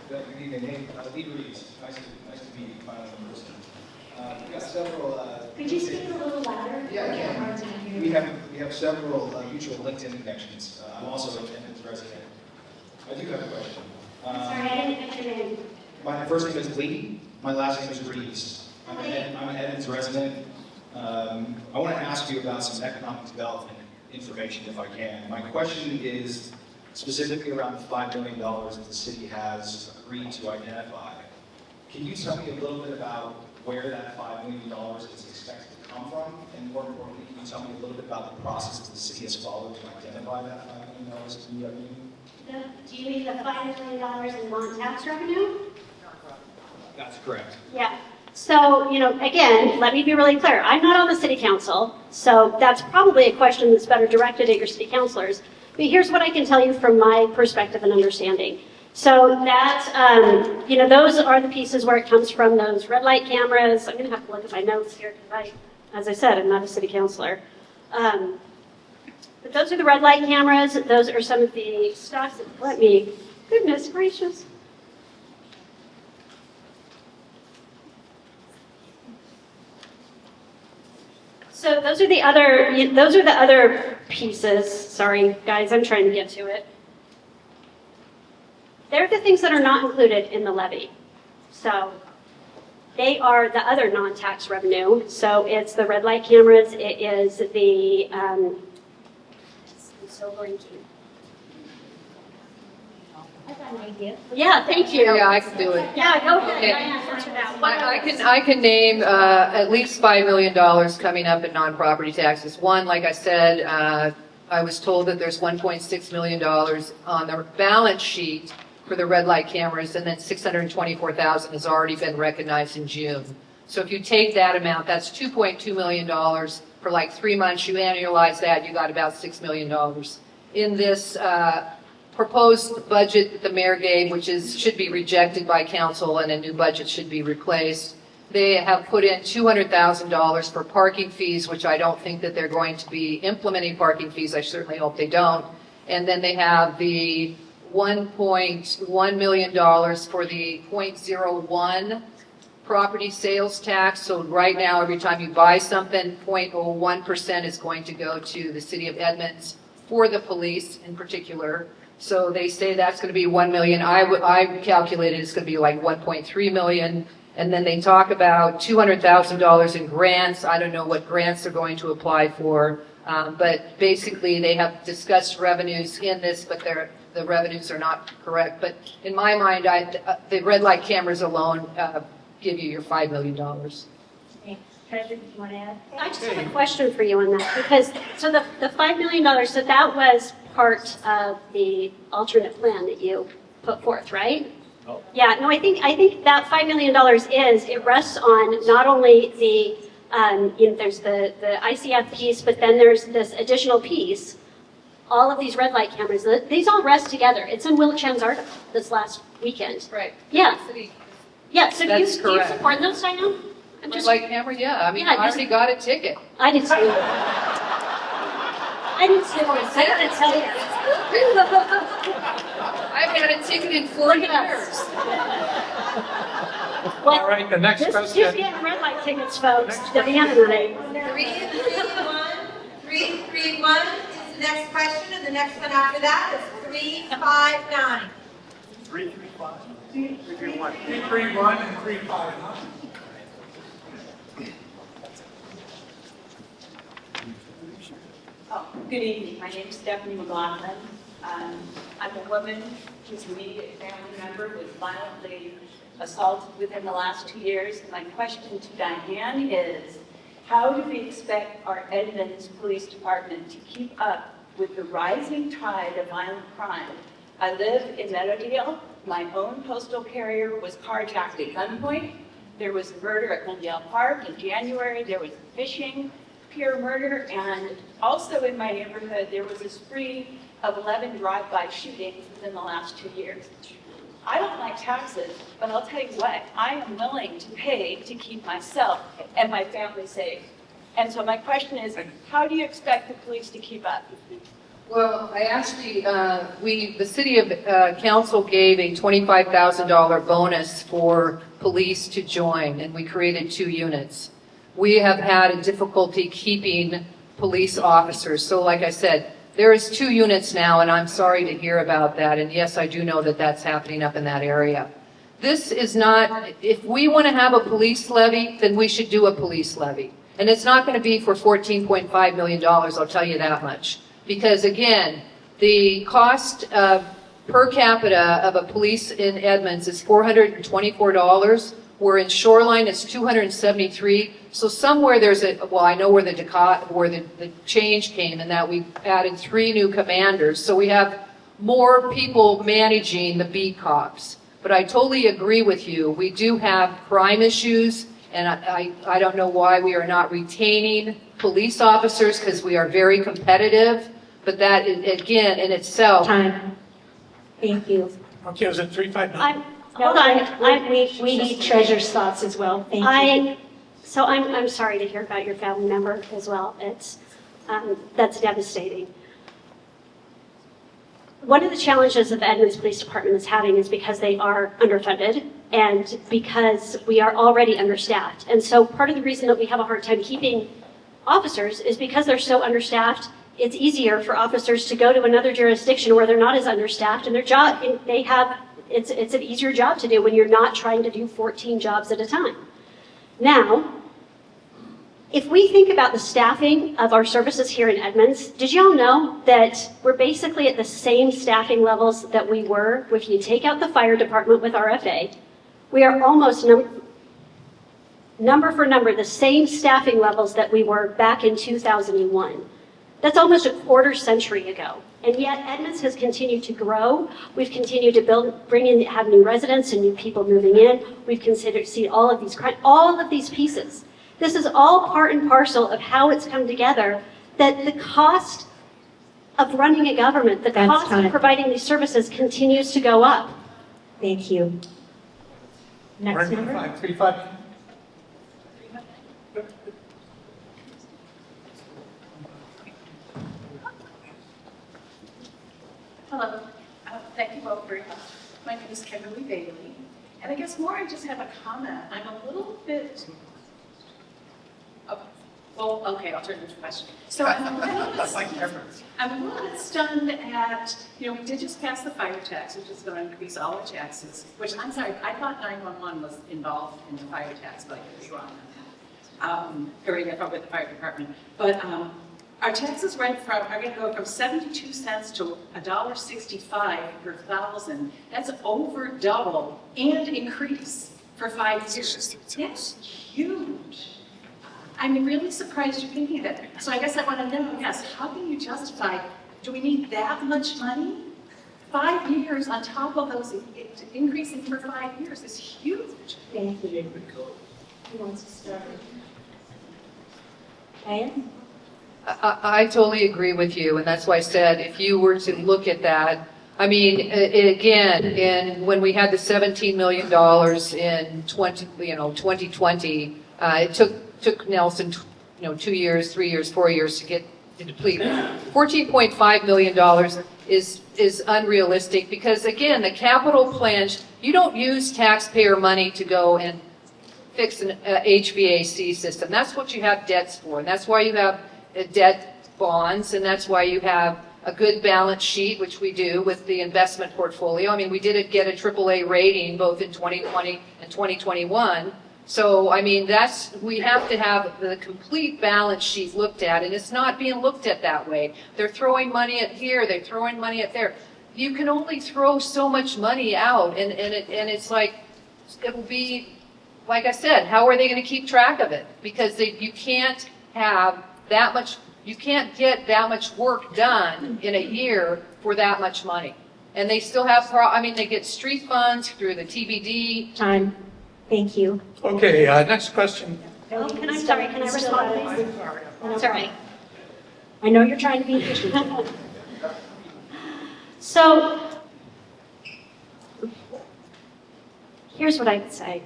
Good evening. Levy, nice to meet you, finally in person. We've got several. Could you speak a little louder? Yeah, I can. We have several mutual LinkedIn connections. I'm also an Edmonds resident. I do have a question. Sorry, I didn't get your name. My first name is Lee. My last name is Reeves. I'm an Edmonds resident. I want to ask you about some economic development information, if I can. My question is specifically around the $5 million that the city has agreed to identify. Can you tell me a little bit about where that $5 million is expected to come from? And more importantly, can you tell me a little bit about the process that the city has followed to identify that $5 million in revenue? Do you mean the $5 million in non-tax revenue? That's correct. Yeah. So, again, let me be really clear. I'm not on the city council, so that's probably a question that's better directed at your city councilors. But here's what I can tell you from my perspective and understanding. So that, those are the pieces where it comes from, those red light cameras. I'm going to have to look at my notes here because as I said, I'm not a city councilor. But those are the red light cameras. Those are some of the stocks. Goodness gracious. So those are the other pieces. Sorry, guys, I'm trying to get to it. They're the things that are not included in the levy. So they are the other non-tax revenue. So it's the red light cameras. It is the, I'm so blanking. I got an idea. Yeah, thank you. Yeah, I can do it. Yeah, go ahead. Okay. Diane, answer that. What else? I can name at least $5 million coming up in non-property taxes. One, like I said, I was told that there's $1.6 million on the balance sheet for the red light cameras, and then $624,000 has already been recognized in June. So if you take that amount, that's $2.2 million for like 3 months. You annualize that, you got about $6 million. In this proposed budget that the mayor gave, which should be rejected by council and a new budget should be replaced, they have put in $200,000 for parking fees, which I don't think that they're going to be implementing parking fees. I certainly hope they don't. And then they have the $1.1 million for the 0.01 property sales tax. So right now, every time you buy something, 0.01% is going to go to the city of Edmonds for the police in particular. So they say that's going to be $1 million. I calculated it's going to be like $1.3 million. And then they talk about $200,000 in grants. I don't know what grants they're going to apply for. But basically, they have discussed revenues in this, but the revenues are not correct. But in my mind, the red light cameras alone give you your $5 million. Okay. Treasurer, do you want to add? I just have a question for you on that, because, so the $5 million, so that was part of the alternate plan that you put forth, right? No. Yeah, no, I think that $5 million it rests on not only the, there's the ICF piece, but then there's this additional piece, all of these red light cameras, these all rest together. It's in Will Chan's article this last weekend. Right. Yeah. Yeah, so do you That's correct. support those, Diane? I'm Red light camera, yeah. I mean, Yeah, I already got a ticket. I did too. I did too. I gotta tell you. I've had a ticket in 4 Look at us. years. Well, All right, the next just question. getting red light tickets, folks. Diane and I. 331 is the next question, and the next one after that is 359. 335. 331. 331 and 359. Oh, good evening. My name is Stephanie McLaughlin. I'm a woman whose immediate family member was violently assaulted within the last 2 years. And my question to Diane is, how do we expect our Edmonds Police Department to keep up with the rising tide of violent crime? I live in Meadowdale. My own postal carrier was carjacked at gunpoint. There was a murder at Glendale Park in January. There was fishing, pure murder, and also in my neighborhood, there was a spree of 11 drive-by shootings within the last 2 years. I don't like taxes, but I'll tell you what, I am willing to pay to keep myself and my family safe. And so my question is, how do you expect the police to keep up? Well, I actually, the city of council gave a $25,000 bonus for police to join, and we created 2 units. We have had a difficulty keeping police officers. So like I said, there is 2 units now, and I'm sorry to hear about that. And yes, I do know that that's happening up in that area. This is not, if we want to have a police levy, then we should do a police levy. And it's not going to be for $14.5 million, I'll tell you that much. Because again, the cost per capita of a police in Edmonds is $424. Where in Shoreline it's $273. So somewhere there's I know where the change came, and that we added 3 new commanders. So we have more people managing the beat cops. But I totally agree with you. We do have crime issues, and I don't know why we are not retaining police officers, because we are very competitive. But that, again, in itself. Time. Thank you. Okay, was it 359? Hold on. We need treasurer's thoughts as well. Thank you. So I'm sorry to hear about your family member as well. It's that's devastating. One of the challenges that the Edmonds Police Department is having is because they are underfunded and because we are already understaffed. And so part of the reason that we have a hard time keeping officers is because they're so understaffed it's easier for officers to go to another jurisdiction where they're not as understaffed and their job, it's an easier job to do when you're not trying to do 14 jobs at a time. Now, if we think about the staffing of our services here in Edmonds, did y'all know that we're basically at the same staffing levels that we were if you take out the fire department with RFA? We are almost number for number the same staffing levels that we were back in 2001. That's almost a quarter century ago. And yet Edmonds has continued to grow. We've continued to have new residents and new people moving in. We've considered see all of these pieces. This is all part and parcel of how it's come together, that the cost of running a government, the cost of providing these services continues to go up. Thank you. Next number. 535. Hello. Thank you both very much. My name is Kimberly Bailey. And I guess more I just have a comment. I'm a little bit... Okay, I'll turn it into a question. So I'm a little bit stunned at, we did just pass the fire tax, which is going to increase all our taxes, which I'm sorry, I thought 911 was involved in the fire tax, but I could be wrong on that. Or if I'm with the fire department. But our taxes are going to go from 72 cents to $1.65 per thousand. That's over double and increase for 5 years. That's huge. I'm really surprised you're thinking that. So I guess I want to know, yes, how can you justify, do we need that much money? 5 years on top of those increasing for 5 years is huge. Thank you. Who wants to start? Diane? I totally agree with you, and that's why I said if you were to look at that, I mean, again, when we had the $17 million in 2020, it took Nelson, 2 years, 3 years, 4 years to get to deplete. $14.5 million is unrealistic because, again, the capital plan, you don't use taxpayer money to go and fix an HVAC system. That's what you have debts for, and that's why you have debt bonds, and that's why you have a good balance sheet, which we do with the investment portfolio. I mean, we did get a AAA rating both in 2020 and 2021. So, I mean, we have to have the complete balance sheet looked at, and it's not being looked at that way. They're throwing money at here, they're throwing money at there. You can only throw so much money out, and it's like, it will be, like I said, how are they going to keep track of it? Because you can't have that much, you can't get that much work done in a year for that much money. And they still have, they get street funds through the TBD. Time. Thank you. Okay, next question. Oh, can I respond, please? That's all right. I know you're trying to be efficient. So, here's what I would say.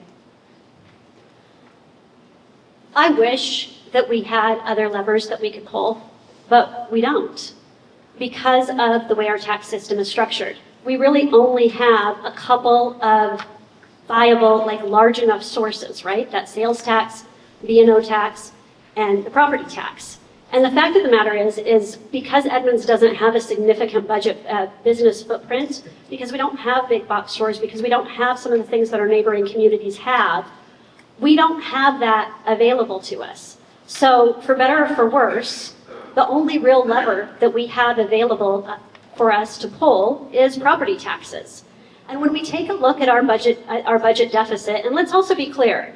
I wish that we had other levers that we could pull, but we don't because of the way our tax system is structured. We really only have a couple of viable, large enough sources, right? That sales tax, B&O tax, and the property tax. And the fact of the matter is because Edmonds doesn't have a significant budget business footprint, because we don't have big box stores, because we don't have some of the things that our neighboring communities have, we don't have that available to us. So for better or for worse, the only real lever that we have available for us to pull is property taxes. And when we take a look at our budget deficit, and let's also be clear,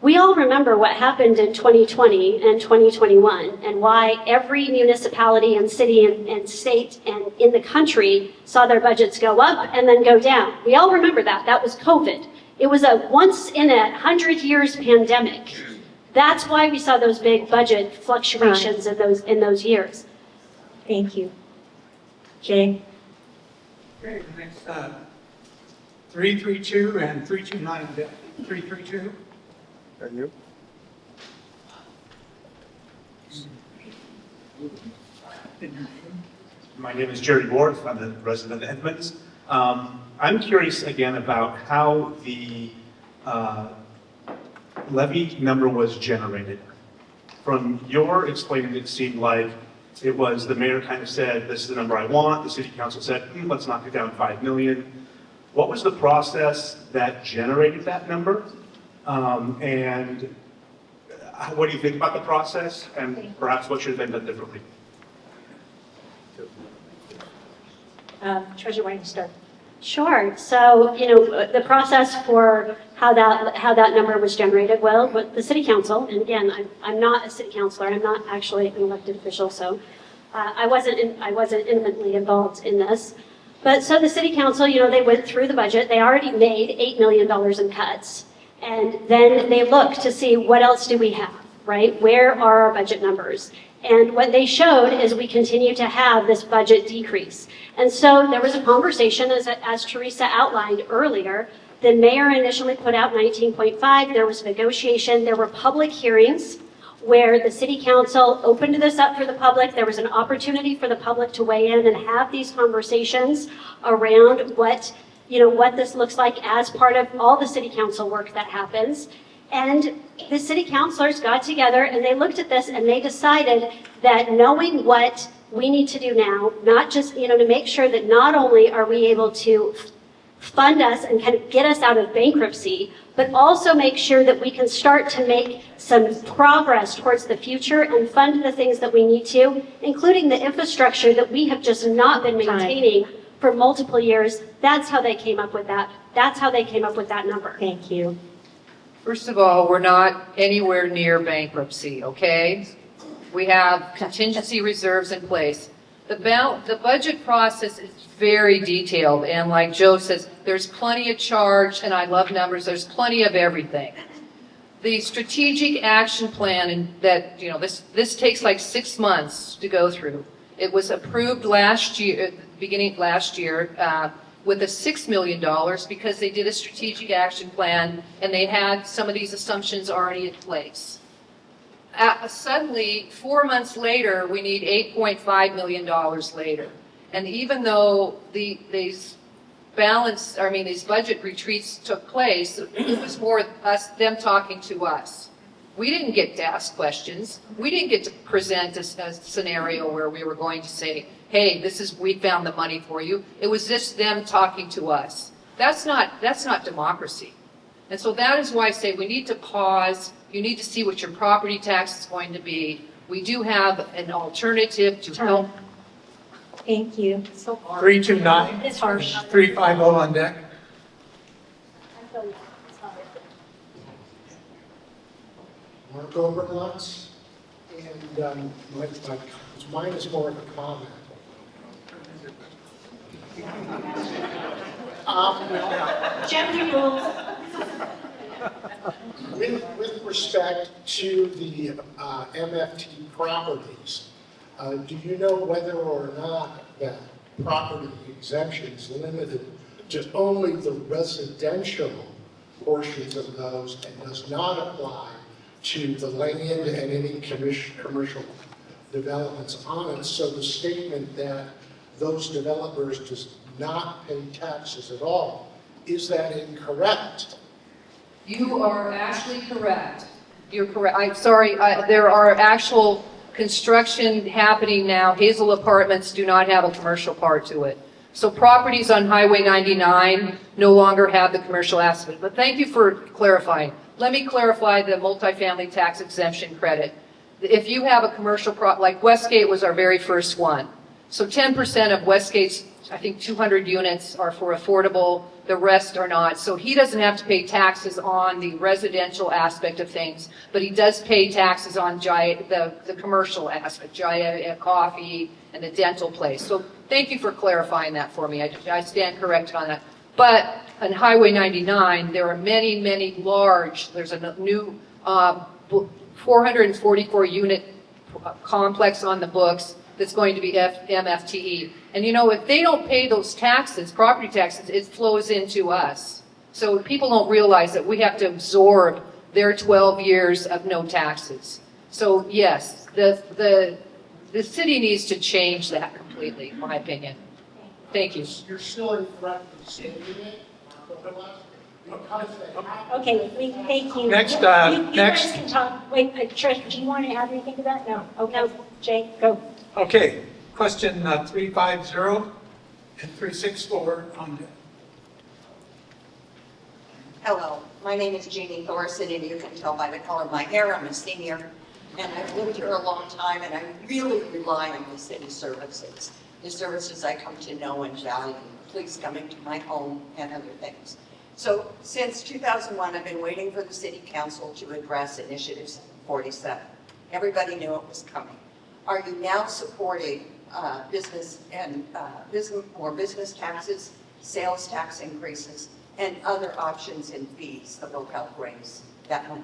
we all remember what happened in 2020 and 2021 and why every municipality and city and state and in the country saw their budgets go up and then go down. We all remember that. That was COVID. It was a once in 100 years pandemic. That's why we saw those big budget fluctuations in those years. Thank you. Jay? Okay, next, 332 and 329. 332. And you? My name is Jerry Ward. I'm the resident of Edmonds. I'm curious again about how the levy number was generated. From your explaining, it seemed like it was the mayor kind of said, this is the number I want. The city council said, let's knock it down 5 million. What was the process that generated that number? And what do you think about the process? And perhaps what should have been done differently? Treasurer, why don't you start? Sure. So, the process for how that number was generated, well, with the city council, and again, I'm not a city councilor, I'm not actually an elected official, so I wasn't intimately involved in this. But so the city council, they went through the budget. They already made $8 million in cuts. And then they looked to see what else do we have, right? Where are our budget numbers? And what they showed is we continue to have this budget decrease. And so there was a conversation, as Teresa outlined earlier. The mayor initially put out 19.5. There was negotiation. There were public hearings where the city council opened this up for the public. There was an opportunity for the public to weigh in and have these conversations around what this looks like as part of all the city council work that happens. And the city councilors got together and they looked at this and they decided that knowing what we need to do now, not just, to make sure that not only are we able to fund us and kind of get us out of bankruptcy, but also make sure that we can start to make some progress towards the future and fund the things that we need to, including the infrastructure that we have just not been maintaining for multiple years. That's how they came up with that. That's how they came up with that number. Thank you. First of all, we're not anywhere near bankruptcy, okay? We have contingency reserves in place. The budget process is very detailed, and like Joe says, there's plenty of charge, and I love numbers, there's plenty of everything. The strategic action plan, and that, this takes like 6 months to go through. It was approved last year, beginning of last year, with a $6 million because they did a strategic action plan and they had some of these assumptions already in place. Suddenly, 4 months later, we need $8.5 million later. And even though these budget retreats took place, it was more them talking to us. We didn't get to ask questions. We didn't get to present a scenario where we were going to say, hey, we found the money for you. It was just them talking to us. That's not democracy. And so that is why I say we need to pause. You need to see what your property tax is going to be. We do have an alternative to help. Thank you. 329. It's harsh. 350 on deck. Mark Oberlutz, and mine is more of a comment. Gently rules. With respect to the MFT properties, do you know whether or not that property exemption is limited to only the residential portions of those and does not apply to the land and any commercial developments on it? So the statement that those developers does not pay taxes at all, is that incorrect? You are actually correct. You're correct. I'm sorry, there are actual construction happening now. Hazel Apartments do not have a commercial part to it. So properties on Highway 99 no longer have the commercial aspect. But thank you for clarifying. Let me clarify the multifamily tax exemption credit. If you have a commercial like Westgate was our very first one. So 10% of Westgate's, I think 200 units are for affordable, the rest are not. So he doesn't have to pay taxes on the residential aspect of things, but he does pay taxes on the commercial aspect, Jaya Coffee and the dental place. So thank you for clarifying that for me. I stand corrected on that. But on Highway 99, there are many, many large, there's a new 444 unit complex on the books that's going to be MFTE. And if they don't pay those taxes, property taxes, it flows into us. So people don't realize that we have to absorb their 12 years of no taxes. So yes, the city needs to change that completely, in my opinion. Thank you. You're still incorrect in stating it, Okay, thank you. Next, you next. guys can talk. Wait, Trish, do you want to add anything to that? No. Okay. Jay, go. Okay, question 350 and 364 on the. Hello, my name is Jeannie Thorson, and you can tell by the color of my hair, I'm a senior, and I've lived here a long time, and I really rely on the city services, the services I come to know and value, police coming to my home and other things. So since 2001, I've been waiting for the city council to address Initiative 47. Everybody knew it was coming. Are you now supporting business business taxes, sales tax increases, and other options and fees that will help raise that money?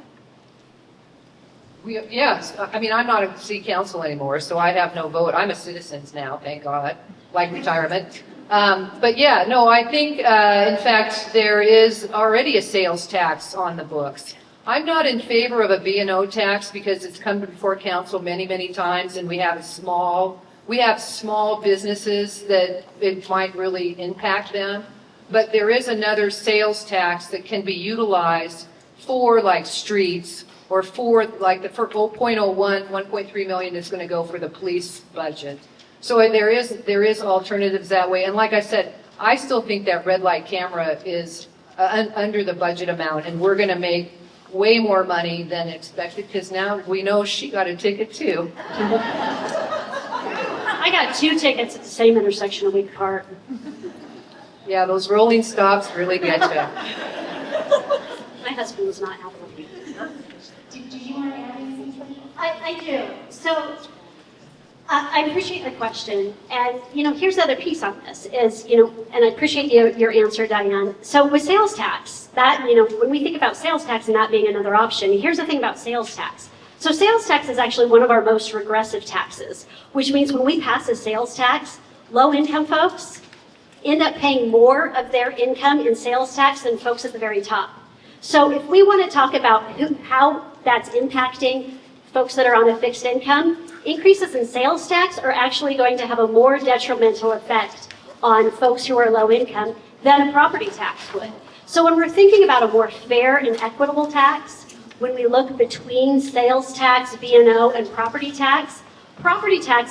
Yes, I mean, I'm not a city council anymore, so I have no vote. I'm a citizen now, thank God, like retirement. But yeah, no, I think, in fact, there is already a sales tax on the books. I'm not in favor of a B&O tax because it's come before council many, many times, and we have small businesses that it might really impact them. But there is another sales tax that can be utilized for like streets or for like the 0.01, 1.3 million is going to go for the police budget. So there is alternatives that way. And like I said, I still think that red light camera is under the budget amount, and we're going to make way more money than expected because now we know she got a ticket too. I got 2 tickets at the same intersection a week apart. Yeah, those rolling stops really get you. My husband was not happy with me. Do you want to add anything? I do. So I appreciate the question. And, here's the other piece on this is, and I appreciate your answer, Diane. So with sales tax, that, when we think about sales tax and that being another option, here's the thing about sales tax. So sales tax is actually one of our most regressive taxes, which means when we pass a sales tax, low-income folks end up paying more of their income in sales tax than folks at the very top. So if we want to talk about how that's impacting folks that are on a fixed income, increases in sales tax are actually going to have a more detrimental effect on folks who are low income than a property tax would. So when we're thinking about a more fair and equitable tax, when we look between sales tax, B&O, and property tax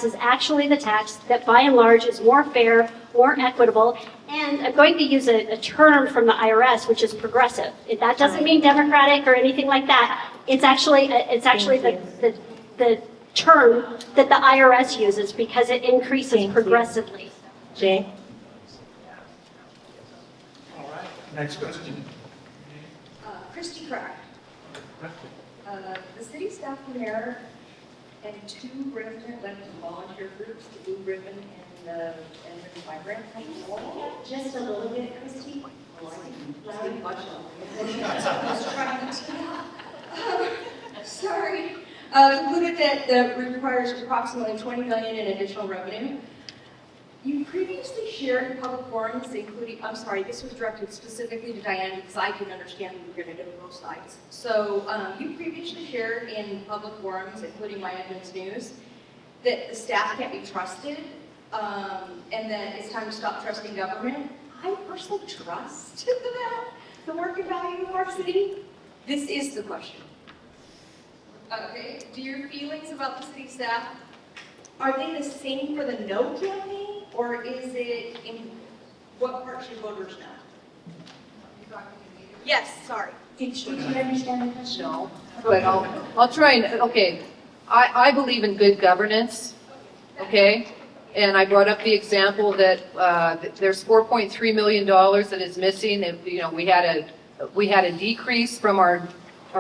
is actually the tax that by and large is more fair, more equitable, and I'm going to use a term from the IRS, which is progressive. That doesn't mean democratic or anything like that. It's actually the term that the IRS uses because it increases progressively. Jay? All right, next question. Christy Crack. The city staff mayor and 2 resident led volunteer groups, the Blue Ribbon and the Vibrant. Just a little bit, Christy. Sorry. Concluded that it requires approximately $20 million in additional revenue. You previously shared in public forums, including, I'm sorry, this was directed specifically to Diane because I can understand what you're going to do on both sides. So you previously shared in public forums, including my Edmonds News, that the staff can't be trusted and that it's time to stop trusting government. I personally trust the work and value of our city. This is the question. Okay, do your feelings about the city staff, are they the same for the no campaign? Or is it in what part should voters know? Yes, sorry. Did you understand the question? No, but I'll try and, okay. I believe in good governance, okay? And I brought up the example that there's $4.3 million that is missing. We had a decrease from our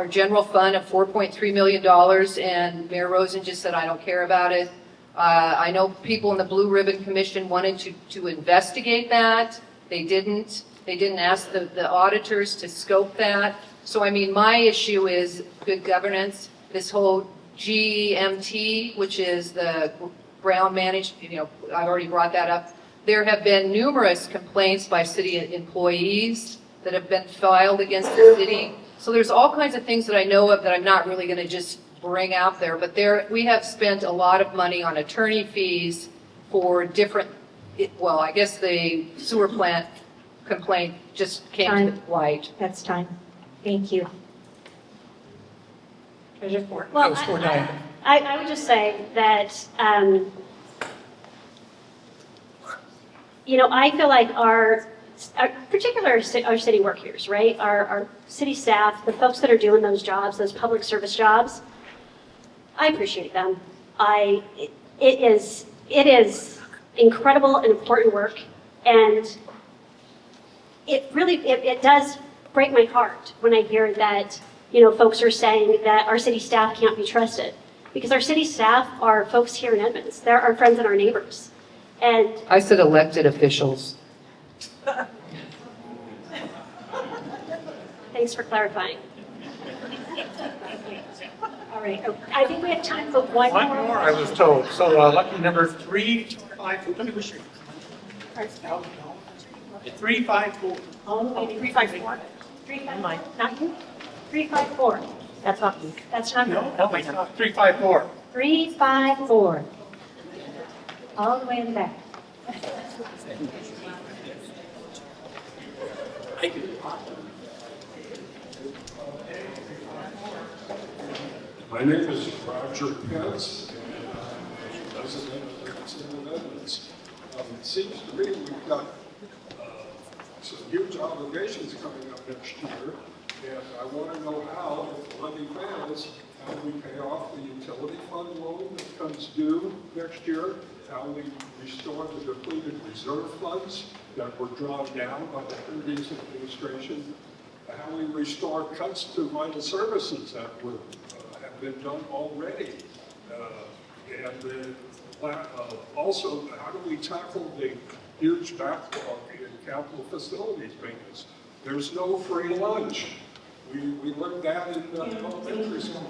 general fund of $4.3 million, and Mayor Rosen just said, I don't care about it. I know people in the Blue Ribbon Commission wanted to investigate that. They didn't. They didn't ask the auditors to scope that. So, I mean, my issue is good governance. This whole GMT, which is the ground managed, I've already brought that up. There have been numerous complaints by city employees that have been filed against the city. So there's all kinds of things that I know of that I'm not really going to just bring out there, but we have spent a lot of money on attorney fees for different, well, I guess the sewer plant complaint just came to light. That's time. Thank you. Well, I would just say that I feel like particularly our city workers, right? Our city staff, the folks that are doing those jobs, those public service jobs, I appreciate them. It is incredible and important work, and it does break my heart when I hear that, folks are saying that our city staff can't be trusted, because our city staff are folks here in Edmonds. They're our friends and our neighbors. And I said elected officials. Thanks for clarifying. All right, I think we have time for one more. One more, I was told. So lucky number 354. Let me wish you. 354. All the way to 354. 354. Not you? 354. That's not you. That's not No, you. oh my God. 354. 354. All the way in the back. My name is Roger Pence, and I'm resident of the city of Edmonds. It seems to me we've got some huge obligations coming up next year, and I want to know how, if the levy fails, how we pay off the utility fund loan that comes due next year, how we restore the depleted reserve funds that were drawn down by the previous administration, how we restore cuts to vital services that were have been done already, and then also how do we tackle the huge backlog in capital facilities maintenance? There's no free lunch. We learned that in elementary school.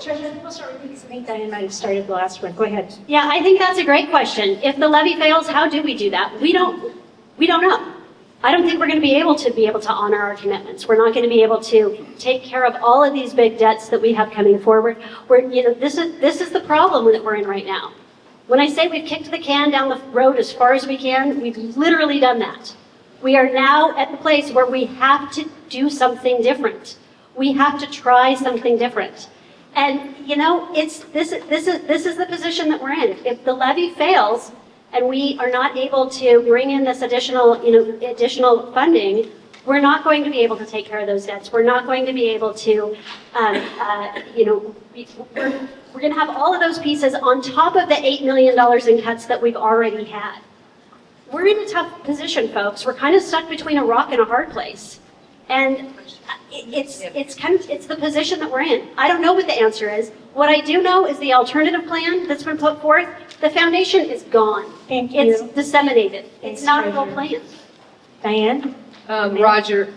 Treasurer, we'll start with you, because I think Diane might have started the last one. Go ahead. Yeah, I think that's a great question. If the levy fails, how do we do that? We don't know. I don't think we're going to be able to honor our commitments. We're not going to be able to take care of all of these big debts that we have coming forward. This is the problem that we're in right now. When I say we've kicked the can down the road as far as we can, we've literally done that. We are now at the place where we have to do something different. We have to try something different. And this is the position that we're in. If the levy fails and we are not able to bring in this additional funding, we're not going to be able to take care of those debts. We're not going to be able to, we're going to have all of those pieces on top of the $8 million in cuts that we've already had. We're in a tough position, folks. We're kind of stuck between a rock and a hard place. And it's the position that we're in. I don't know what the answer is. What I do know is the alternative plan that's been put forth, the foundation is gone. Thank you. It's disseminated. It's not a full plan. Diane? Roger,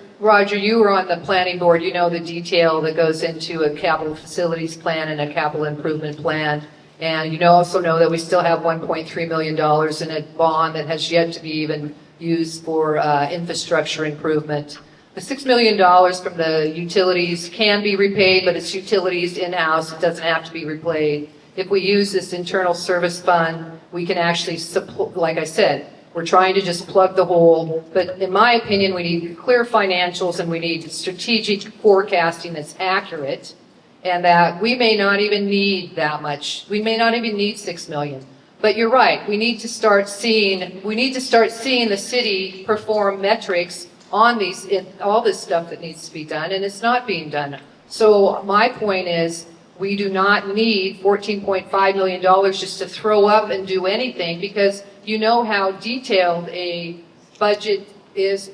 you were on the planning board. You know the detail that goes into a capital facilities plan and a capital improvement plan. And you also know that we still have $1.3 million in a bond that has yet to be even used for infrastructure improvement. The $6 million from the utilities can be repaid, but it's utilities in-house. It doesn't have to be repaid. If we use this internal service fund, we can actually, like I said, we're trying to just plug the hole. But in my opinion, we need clear financials and we need strategic forecasting that's accurate, and that we may not even need that much. We may not even need $6 million. But you're right. We need to start seeing the city perform metrics on all this stuff that needs to be done, and it's not being done. So my point is, we do not need $14.5 million just to throw up and do anything, because you know how detailed a budget is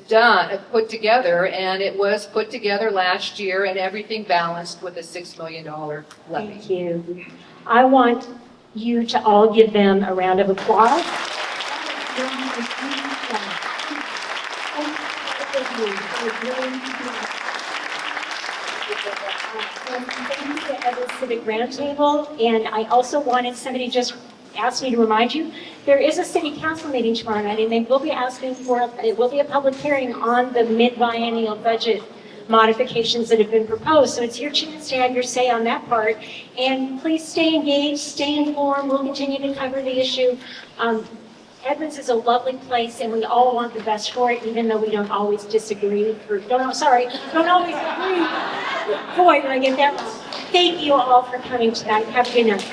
put together, and it was put together last year, and everything balanced with a $6 million levy. Thank you. I want you to all give them a round of applause. Thank you to Edmonds Civic Roundtable, and I also wanted, somebody just asked me to remind you, there is a city council meeting tomorrow night, and they will be asking for, it will be a public hearing on the mid-biennial budget modifications that have been proposed. So it's your chance to have your say on that part. And please stay engaged, stay informed. We'll continue to cover the issue. Edmonds is a lovely place, and we all want the best for it, even though we don't always disagree. Don't always agree. Boy, did I get that wrong. Thank you all for coming tonight. Have a good night.